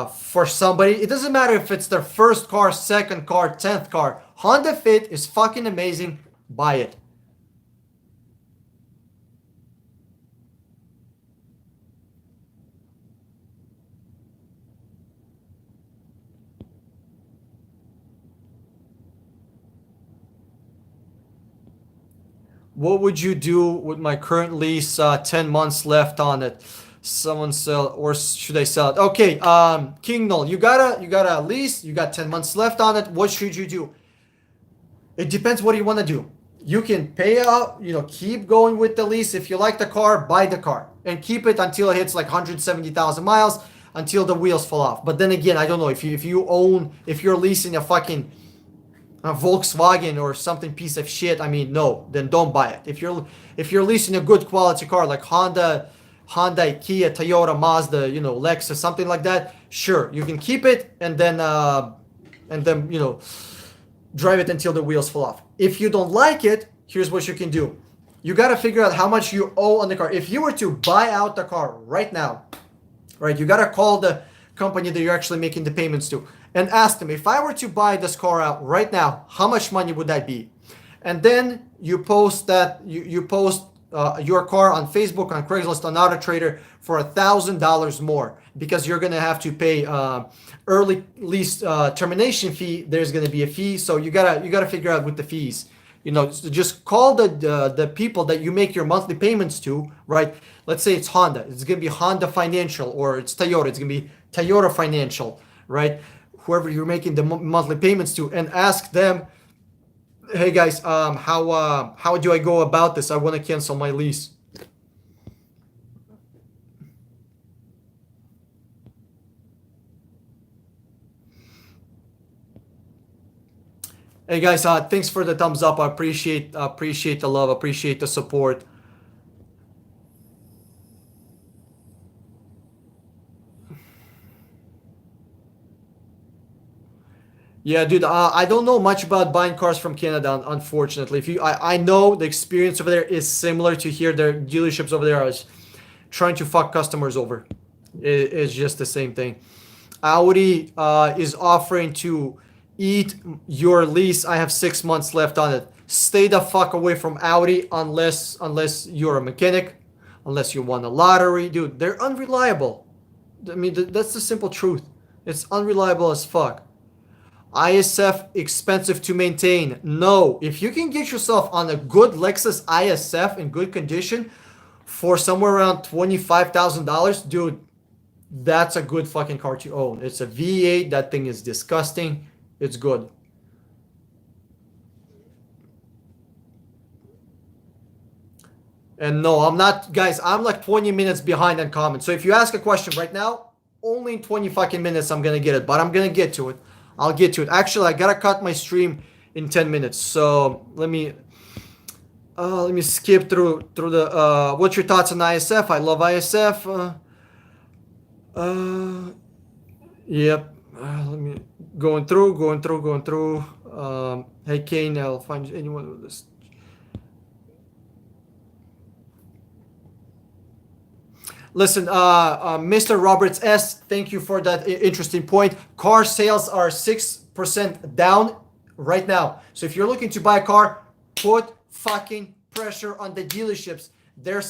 for somebody, it doesn't matter if it's their first car, second car, 10th car. Honda Fit is fucking amazing. Buy it. What would you do with my current lease? 10 months left on it. Someone sell, or should I sell it? Okay, King Null, you got a lease. You got 10 months left on it. What should you do? It depends what you want to do. You can pay out, keep going with the lease. If you like the car, buy the car and keep it until it hits like 170,000 miles, until the wheels fall off. But then again, I don't know if you're leasing a fucking a Volkswagen or something piece of shit. I mean, no, then don't buy it. If you're leasing a good quality car like Honda, Kia, Toyota, Mazda, Lexus, something like that, sure, you can keep it and then drive it until the wheels fall off. If you don't like it, here's what you can do. You got to figure out how much you owe on the car. If you were to buy out the car right now, right, you got to call the company that you're actually making the payments to and ask them, if I were to buy this car out right now, how much money would that be? And then you post your car on Facebook, on Craigslist, on Auto Trader for $1,000 more, because you're gonna have to pay early lease termination fee. There's gonna be a fee, so you gotta figure out with the fees. So just call the people that you make your monthly payments to, right? Let's say it's Honda. It's gonna be Honda Financial, or it's Toyota. It's gonna be Toyota Financial, right? Whoever you're making the monthly payments to, and ask them, hey guys, how do I go about this? I want to cancel my lease. Hey guys, thanks for the thumbs up. I appreciate the love, appreciate the support. Yeah, dude, I don't know much about buying cars from Canada, unfortunately. I know the experience over there is similar to here. Their dealerships over there are trying to fuck customers over. It's just the same thing. Audi is offering to eat your lease. I have 6 months left on it. Stay the fuck away from Audi unless you're a mechanic, unless you won a lottery, dude. They're unreliable. I mean, that's the simple truth. It's unreliable as fuck. ISF expensive to maintain. No, if you can get yourself on a good Lexus ISF in good condition for somewhere around $25,000, dude, that's a good fucking car to own. It's a V8. That thing is disgusting. It's good. And no, I'm not, guys. I'm like 20 minutes behind on comments. So if you ask a question right now, only in 20 fucking minutes I'm gonna get it. But I'm gonna get to it. I'll get to it. Actually, I gotta cut my stream in 10 minutes. So let me skip through the. What's your thoughts on ISF? I love ISF. Yep. Let me going through. Hey Kane, I'll find anyone with this. Listen, Mr. Roberts S, thank you for that interesting point. Car sales are 6% down right now. So if you're looking to buy a car, put fucking pressure on the dealerships. Their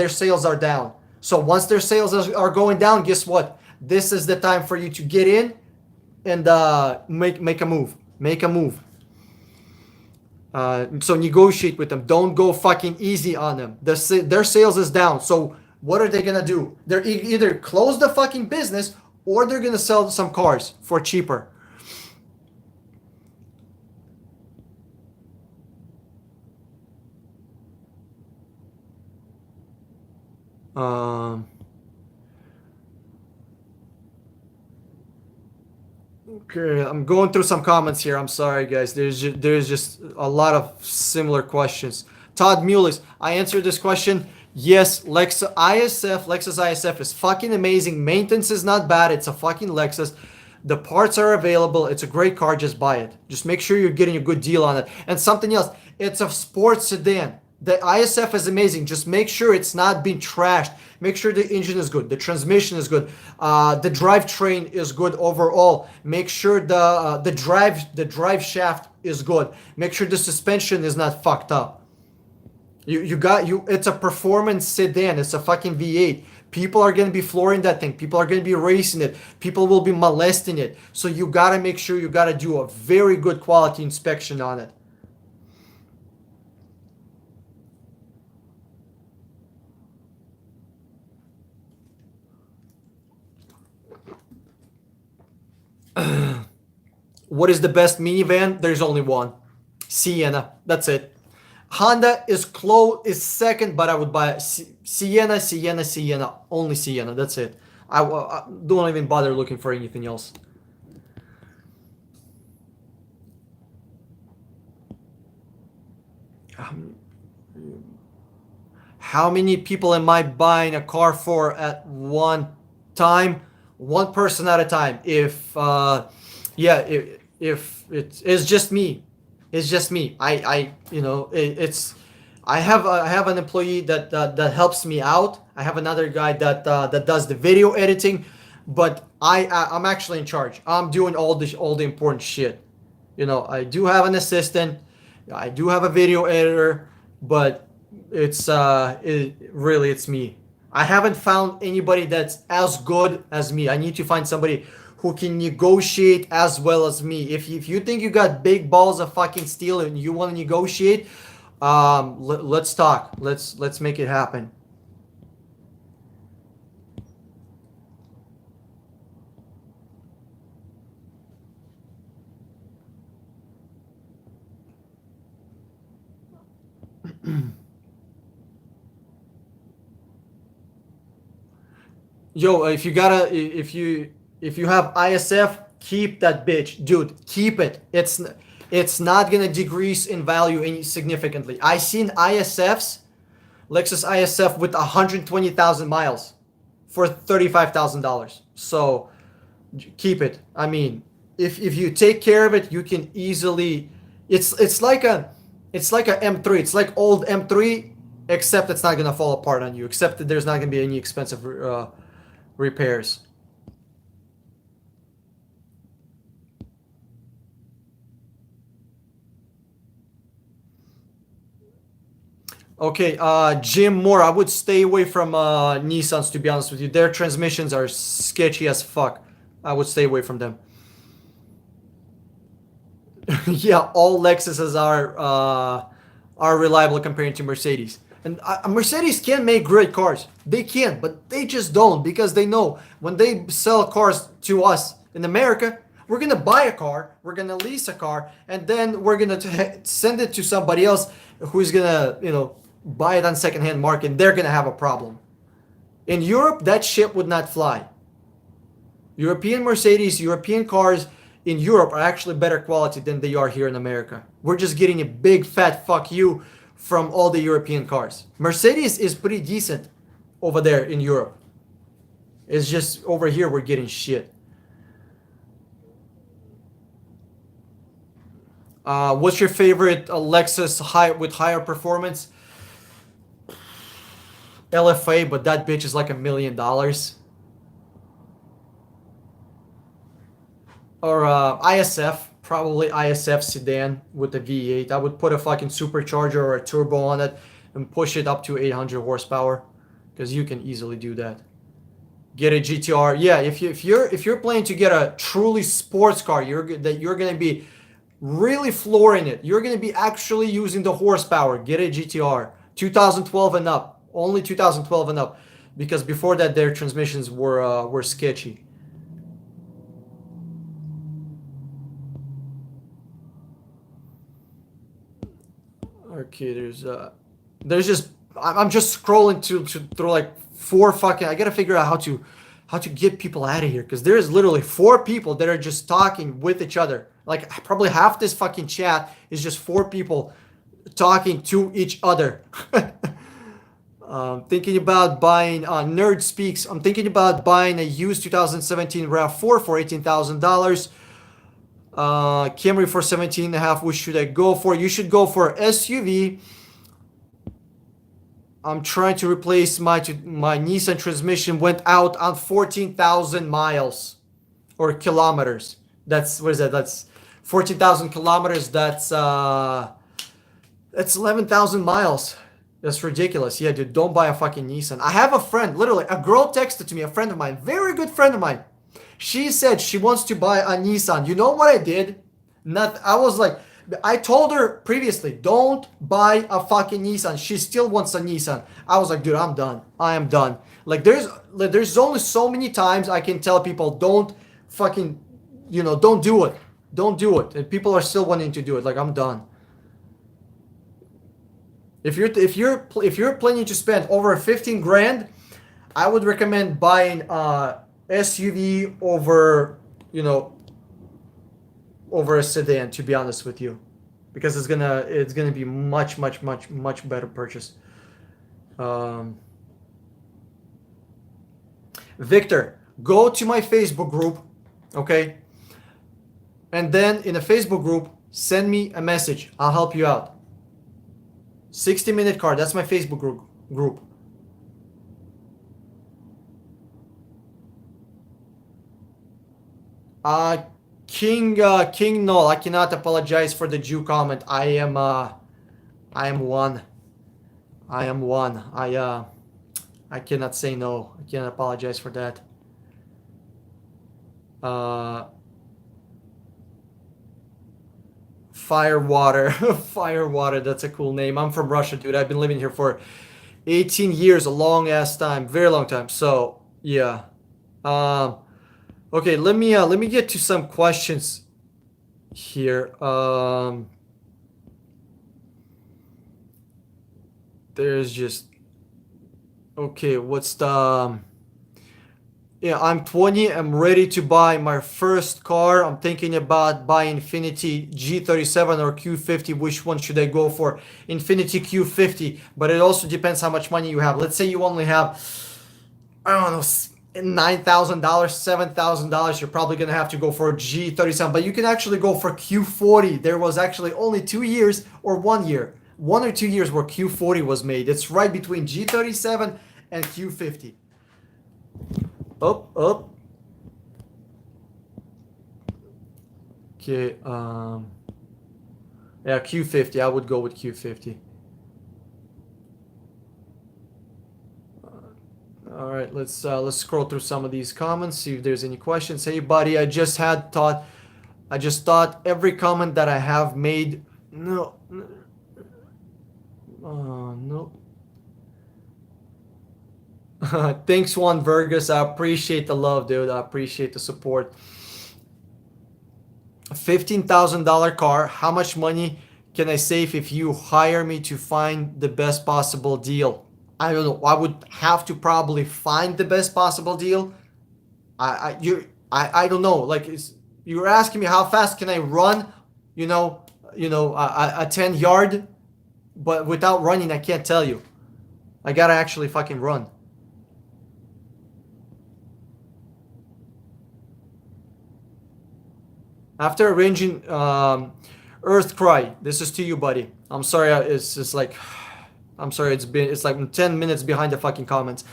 sales are down. So once their sales are going down, guess what? This is the time for you to get in and make a move. Make a move. So negotiate with them. Don't go fucking easy on them. Their sales is down. So what are they gonna do? They're either close the fucking business or they're gonna sell some cars for cheaper. Okay, I'm going through some comments here. I'm sorry, guys. There's just a lot of similar questions. Todd Mullis, I answered this question. Yes, Lexus ISF is fucking amazing. Maintenance is not bad. It's a fucking Lexus. The parts are available. It's a great car. Just buy it. Just make sure you're getting a good deal on it. And something else, it's a sports sedan. The ISF is amazing. Just make sure it's not being trashed. Make sure the engine is good. The transmission is good. The drivetrain is good overall. Make sure the drive shaft is good. Make sure the suspension is not fucked up. It's a performance sedan. It's a fucking V8. People are going to be flooring that thing. People are going to be racing it. People will be molesting it. So you got to make sure you got to do a very good quality inspection on it. What is the best minivan? There's only one. Sienna. That's it. Honda is second, but I would buy Sienna, Sienna, Sienna. Only Sienna. That's it. I don't even bother looking for anything else. How many people am I buying a car for at one time? One person at a time. Yeah, if it's just me, it's just me. I have an employee that helps me out. I have another guy that does the video editing, but I'm actually in charge. I'm doing all the important shit. I do have an assistant. I do have a video editor, but it's me. I haven't found anybody that's as good as me. I need to find somebody who can negotiate as well as me. If you think you got big balls of fucking steel and you want to negotiate, let's talk. Let's make it happen. Yo, if you have ISF, keep that bitch, dude. Keep it. It's not gonna decrease in value any significantly. I seen ISFs, Lexus ISF with 120,000 miles for $35,000. So keep it. I mean, if you take care of it, you can easily. It's like a M3. It's like old M3, except it's not gonna fall apart on you. Except that there's not gonna be any expensive repairs. Okay, Jim Moore, I would stay away from Nissans, to be honest with you. Their transmissions are sketchy as fuck. I would stay away from them. Yeah, all Lexuses are reliable compared to Mercedes. And Mercedes can make great cars. They can, but they just don't, because they know when they sell cars to us in America, we're gonna buy a car, we're gonna lease a car, and then we're gonna send it to somebody else who's gonna, buy it on secondhand market, and they're gonna have a problem. In Europe, that shit would not fly. European Mercedes, European cars in Europe are actually better quality than they are here in America. We're just getting a big fat fuck you from all the European cars. Mercedes is pretty decent over there in Europe. It's just over here we're getting shit. What's your favorite Lexus with higher performance? LFA, but that bitch is like $1 million. Or ISF, probably ISF sedan with a V8. I would put a fucking supercharger or a turbo on it and push it up to 800 horsepower, because you can easily do that. Get a GTR. Yeah, if you're planning to get a truly sports car, you're gonna be really flooring it. You're gonna be actually using the horsepower. Get a GTR, 2012 and up. Only 2012 and up, because before that their transmissions were sketchy. Okay, there's just I'm just scrolling through like four fucking. I gotta figure out how to get people out of here, because there's literally 4 people that are just talking with each other. Like probably half this fucking chat is just 4 people talking to each other. Thinking about buying, Nerd Speaks, I'm thinking about buying a used 2017 RAV4 for $18,000. Camry for 17.5. Which should I go for? You should go for SUV. I'm trying to replace my Nissan transmission. Went out on 14,000 miles or kilometers. That's, what is that? That's 14,000 kilometers. That's 11,000 miles. That's ridiculous. Yeah, dude, don't buy a fucking Nissan. I have a friend, literally, a girl texted to me, a friend of mine, very good friend of mine. She said she wants to buy a Nissan. You know what I did? I was like, I told her previously, don't buy a fucking Nissan. She still wants a Nissan. I was like, dude, I'm done. I am done. Like, there's only so many times I can tell people, don't fucking, don't do it. Don't do it. And people are still wanting to do it. Like, I'm done. If you're planning to spend over 15 grand, I would recommend buying SUV over a sedan, to be honest with you, because it's gonna be much better purchase. Victor, go to my Facebook group, okay? And then in the Facebook group, send me a message. I'll help you out. 60-minute car. That's my Facebook group. King Noel, I cannot apologize for the Jew comment. I am one. I cannot say no. I cannot apologize for that. Firewater. Firewater, that's a cool name. I'm from Russia, dude. I've been living here for 18 years, a long ass time, very long time. So, yeah. Okay, let me get to some questions here. There's just, okay, what's the, yeah, I'm 20. I'm ready to buy my first car. I'm thinking about buying Infiniti G37 or Q50. Which one should I go for? Infiniti Q50, but it also depends how much money you have. Let's say you only have, I don't know, $9,000, $7,000. You're probably gonna have to go for a G37, but you can actually go for Q40. There was actually only 2 years or 1 year, 1 or 2 years where Q40 was made. It's right between G37 and Q50. Up. Okay, yeah, Q50. I would go with Q50. All right, let's scroll through some of these comments, see if there's any questions. Hey, buddy, I just thought every comment that I have made. No. Thanks, Juan Vergas. I appreciate the love, dude. I appreciate the support. $15,000 car. How much money can I save if you hire me to find the best possible deal? I don't know. I would have to probably find the best possible deal. I don't know. Like, you're asking me how fast can I run? A 10-yard, but without running, I can't tell you. I gotta actually fucking run. After arranging Earth Cry, this is to you, buddy. I'm sorry. It's just like, I'm sorry. It's like 10 minutes behind the fucking comments.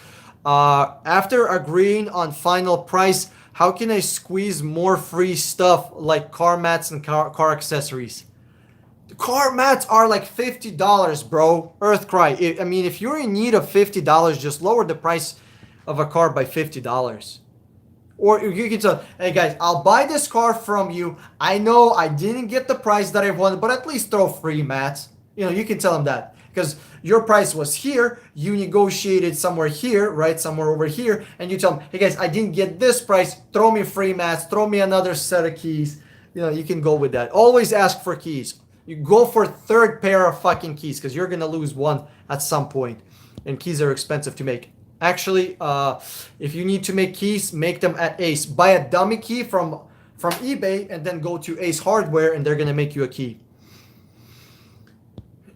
After agreeing on final price, how can I squeeze more free stuff like car mats and car accessories? The car mats are like $50, bro. Earth Cry. I mean, if you're in need of $50, just lower the price of a car by $50. Or you can tell, hey guys, I'll buy this car from you. I know I didn't get the price that I wanted, but at least throw free mats. You can tell them that. Because your price was here, you negotiated somewhere here, right? Somewhere over here. And you tell them, hey guys, I didn't get this price. Throw me free mats. Throw me another set of keys. You can go with that. Always ask for keys. You go for third pair of fucking keys because you're going to lose one at some point. And keys are expensive to make. Actually, if you need to make keys, make them at Ace. Buy a dummy key from eBay and then go to Ace Hardware and they're gonna make you a key.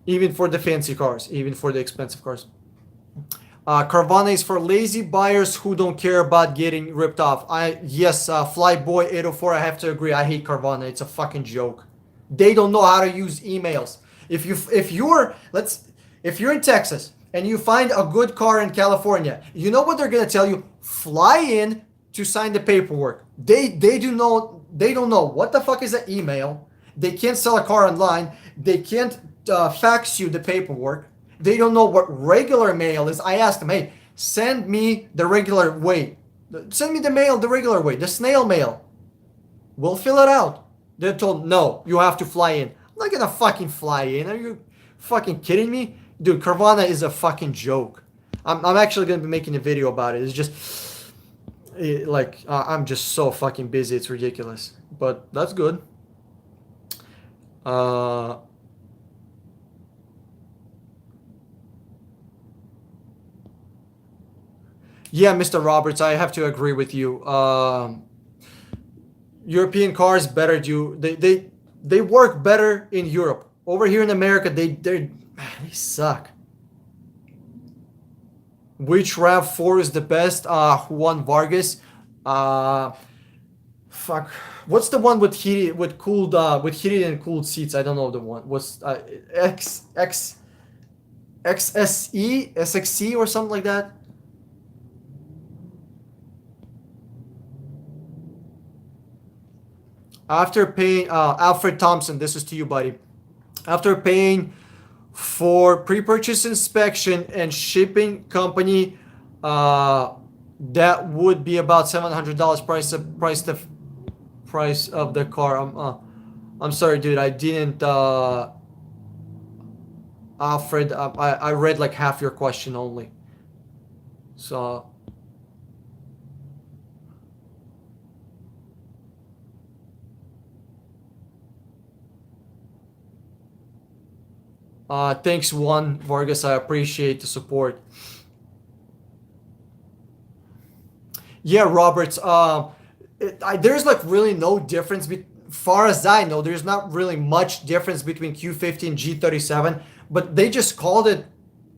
Even for the fancy cars, even for the expensive cars. Carvana is for lazy buyers who don't care about getting ripped off. Yes, Flyboy 804. I have to agree. I hate Carvana. It's a fucking joke. They don't know how to use emails. If you're in Texas and you find a good car in California, you know what they're gonna tell you? Fly in to sign the paperwork. They don't know what the fuck is an email. They can't sell a car online. They can't fax you the paperwork. They don't know what regular mail is. I asked them, hey, send me the regular way. Send me the mail the regular way, the snail mail. We'll fill it out. They're told, no, you have to fly in. I'm not gonna fucking fly in. Are you fucking kidding me? Dude, Carvana is a fucking joke. I'm actually gonna be making a video about it. It's just, I'm just so fucking busy. It's ridiculous. But that's good. Yeah, Mr. Roberts, I have to agree with you. European cars better do they work better in Europe. Over here in America, they suck. Which RAV4 is the best? Juan Vargas. Fuck. What's the one with heated and cooled seats? I don't know the one. What's XSE SXC or something like that? After paying, Alfred Thompson, this is to you, buddy. After paying for pre-purchase inspection and shipping company, that would be about $700 price of the car. I'm sorry, dude. I didn't. Alfred, I read like half your question only. So. Thanks, Juan Vargas. I appreciate the support. Yeah, Roberts. There's like really no difference. Far as I know, there's not really much difference between Q50 and G37. But they just called it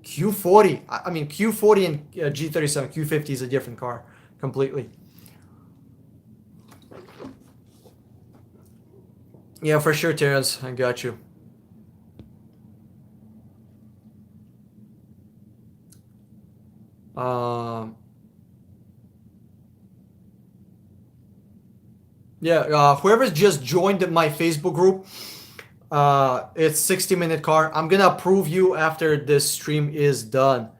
Q40. I mean, Q40 and G37. Q50 is a different car completely. Yeah, for sure, Terrence. I got you. Um, yeah, whoever's just joined my Facebook group, it's 60-minute car. I'm gonna approve you after this stream is done.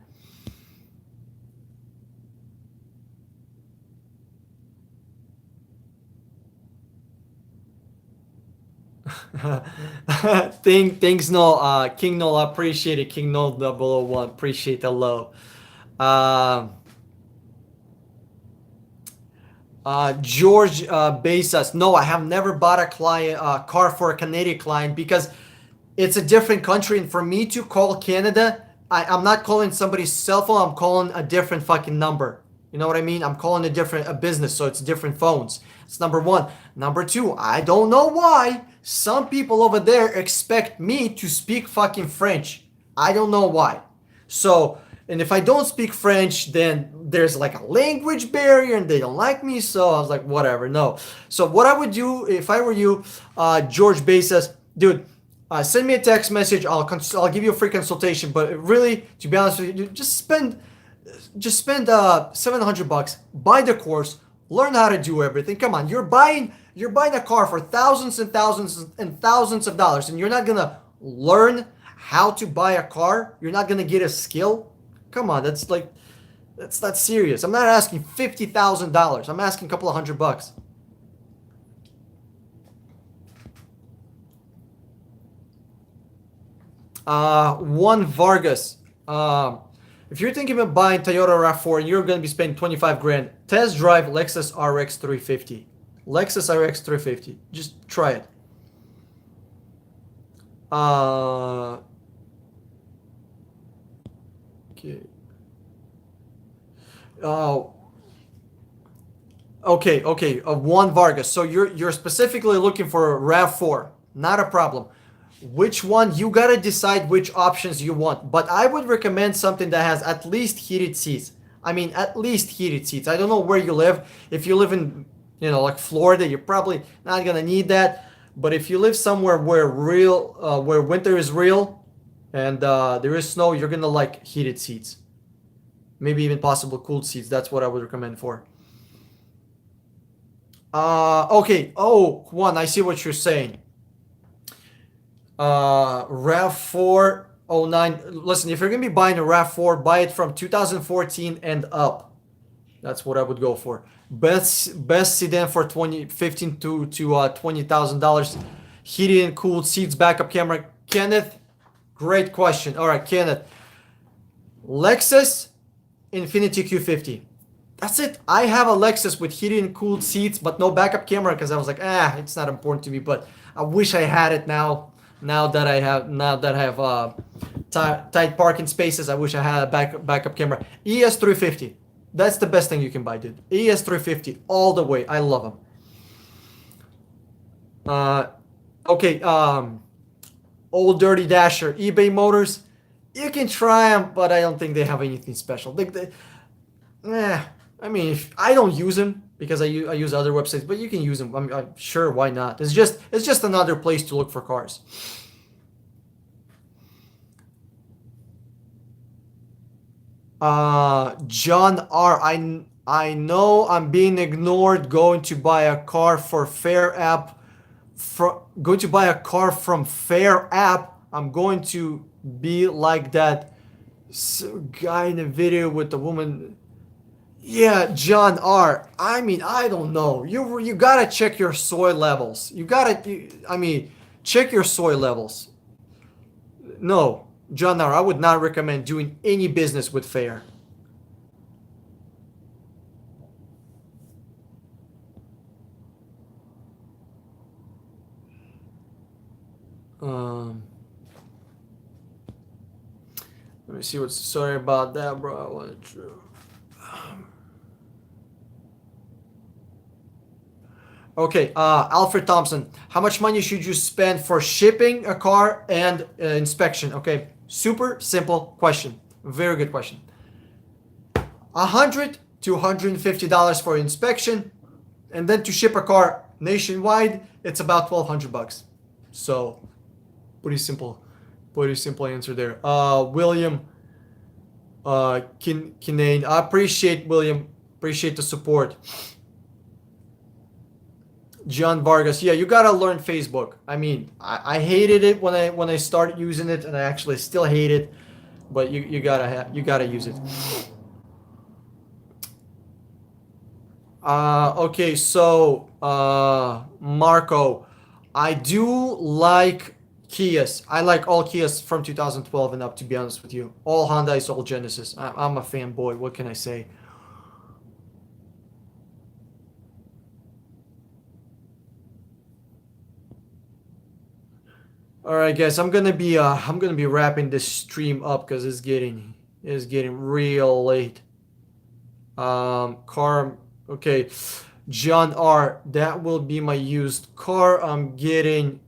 Thanks, no, King Noel, I appreciate it. King Noel 001, appreciate the love. Um, George Bezos. No, I have never bought a car for a Canadian client because it's a different country. And for me to call Canada, I'm not calling somebody's cell phone. I'm calling a different fucking number. You know what I mean? I'm calling a business, so it's different phones. It's number one. Number two, I don't know why some people over there expect me to speak fucking French. I don't know why. So, and if I don't speak French, then there's like a language barrier and they don't like me. So I was like, whatever, no. So what I would do if I were you, George Bezos, dude, send me a text message. I'll give you a free consultation. But really, to be honest with you, just spend $700, buy the course, learn how to do everything. Come on, you're buying a car for thousands and thousands and thousands of dollars, and you're not gonna learn how to buy a car. You're not gonna get a skill. Come on, that's not serious. I'm not asking $50,000. I'm asking a couple of $100. One Vargas. If you're thinking about buying Toyota RAV4 and you're going to be spending 25 grand, test drive Lexus RX 350. Lexus RX 350. Just try it. Okay. Uh, okay. Juan Vargas. So you're specifically looking for a RAV4. Not a problem. Which one? You gotta decide which options you want. But I would recommend something that has at least heated seats. I mean, at least heated seats. I don't know where you live. If you live in, like Florida, you're probably not gonna need that. But if you live somewhere where winter is real, and there is snow, you're gonna like heated seats. Maybe even possible cooled seats. That's what I would recommend for. Okay. Oh, Juan, I see what you're saying. RAV4 09. Listen, if you're gonna be buying a RAV4, buy it from 2014 and up. That's what I would go for. Best sedan for 2015 to $20,000. Heated and cooled seats, backup camera. Kenneth, great question. All right, Kenneth. Lexus Infiniti Q50. That's it. I have a Lexus with heated and cooled seats, but no backup camera because I was like, it's not important to me. But I wish I had it now. Now that I have tight parking spaces, I wish I had a backup camera. ES350. That's the best thing you can buy, dude. ES350 all the way. I love them. Okay. Old Dirty Dasher, eBay Motors. You can try them, but I don't think they have anything special. I mean, if I don't use them because I use other websites, but you can use them. I'm sure, why not? It's just another place to look for cars. John R. I know I'm being ignored. Going to buy a car for Fair app. Going to buy a car from Fair app. I'm going to be like that guy in the video with the woman. Yeah, John R. I mean, I don't know. You gotta check your soy levels. I mean, check your soy levels. No, John R. I would not recommend doing any business with Fair. Um, Let me see what's. Sorry about that, bro. I wanted to. Okay, Alfred Thompson. How much money should you spend for shipping a car and inspection? Okay, super simple question. Very good question. $100 to $150 for inspection, and then to ship a car nationwide, it's about $1,200. So, pretty simple. Pretty simple answer there. William Kinane. I appreciate William. Appreciate the support. John Vargas. Yeah, you gotta learn Facebook. I mean, I hated it when I started using it, and I actually still hate it. But you gotta use it. Okay, so Marco, I do like Kias. I like all Kias from 2012 and up. To be honest with you, all Hyundai's, all Genesis. I'm a fanboy. What can I say? All right, guys. I'm gonna be wrapping this stream up because it's getting real late. Car. Okay, John R. That will be my used car. I'm getting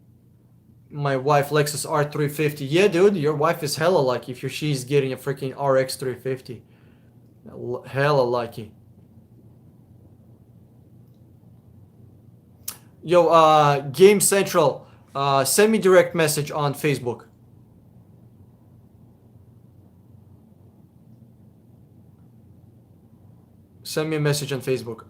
my wife Lexus R350. Yeah, dude, your wife is hella lucky if she's getting a freaking RX 350. Hella lucky. Yo, Game Central. Send me direct message on Facebook. Send me a message on Facebook.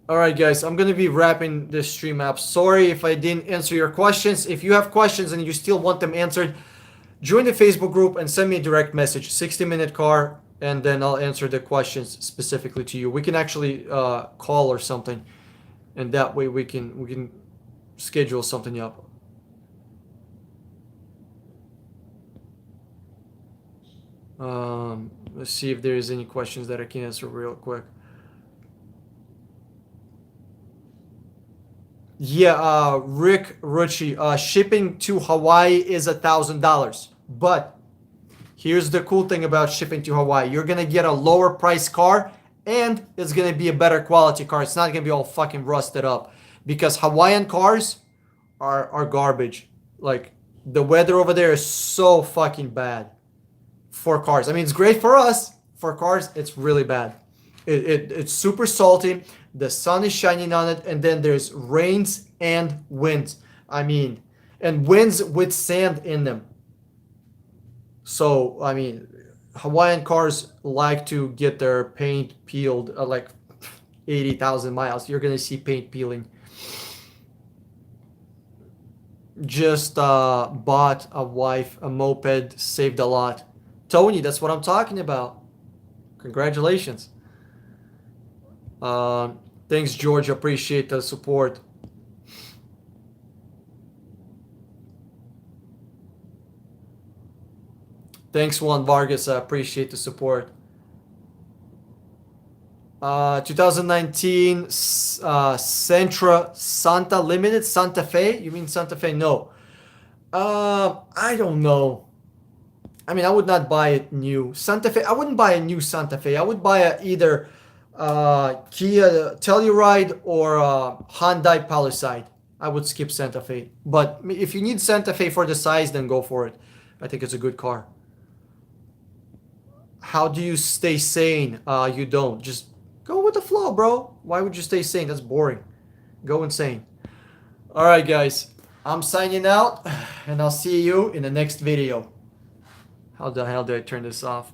All right, guys, I'm gonna be wrapping this stream up. Sorry if I didn't answer your questions. If you have questions and you still want them answered, join the Facebook group and send me a direct message. 60-minute car, and then I'll answer the questions specifically to you. We can actually call or something, and that way we can schedule something up. Let's see if there is any questions that I can answer real quick. Yeah, Rick Rucci. Shipping to Hawaii is $1,000, but Here's the cool thing about shipping to Hawaii. You're gonna get a lower price car and it's gonna be a better quality car. It's not gonna be all fucking rusted up. Because Hawaiian cars are garbage. Like the weather over there is so fucking bad for cars. I mean, it's great for us. For cars, it's really bad. It's super salty. The sun is shining on it, and then there's rains and winds. I mean, and winds with sand in them. So, I mean, Hawaiian cars like to get their paint peeled at like 80,000 miles. You're going to see paint peeling. Just bought a wife a moped, saved a lot. Tony, that's what I'm talking about. Congratulations. Thanks, George. Appreciate the support. Thanks, Juan Vargas. I appreciate the support. 2019 Sentra Santa Limited Santa Fe. You mean Santa Fe? No. I don't know. I mean, I would not buy it new. Santa Fe. I wouldn't buy a new Santa Fe. I would buy either Kia Telluride or Hyundai Palisade. I would skip Santa Fe. But if you need Santa Fe for the size, then go for it. I think it's a good car. How do you stay sane? You don't. Just go with the flow, bro. Why would you stay sane? That's boring. Go insane. All right, guys. I'm signing out, and I'll see you in the next video. How the hell do I turn this off?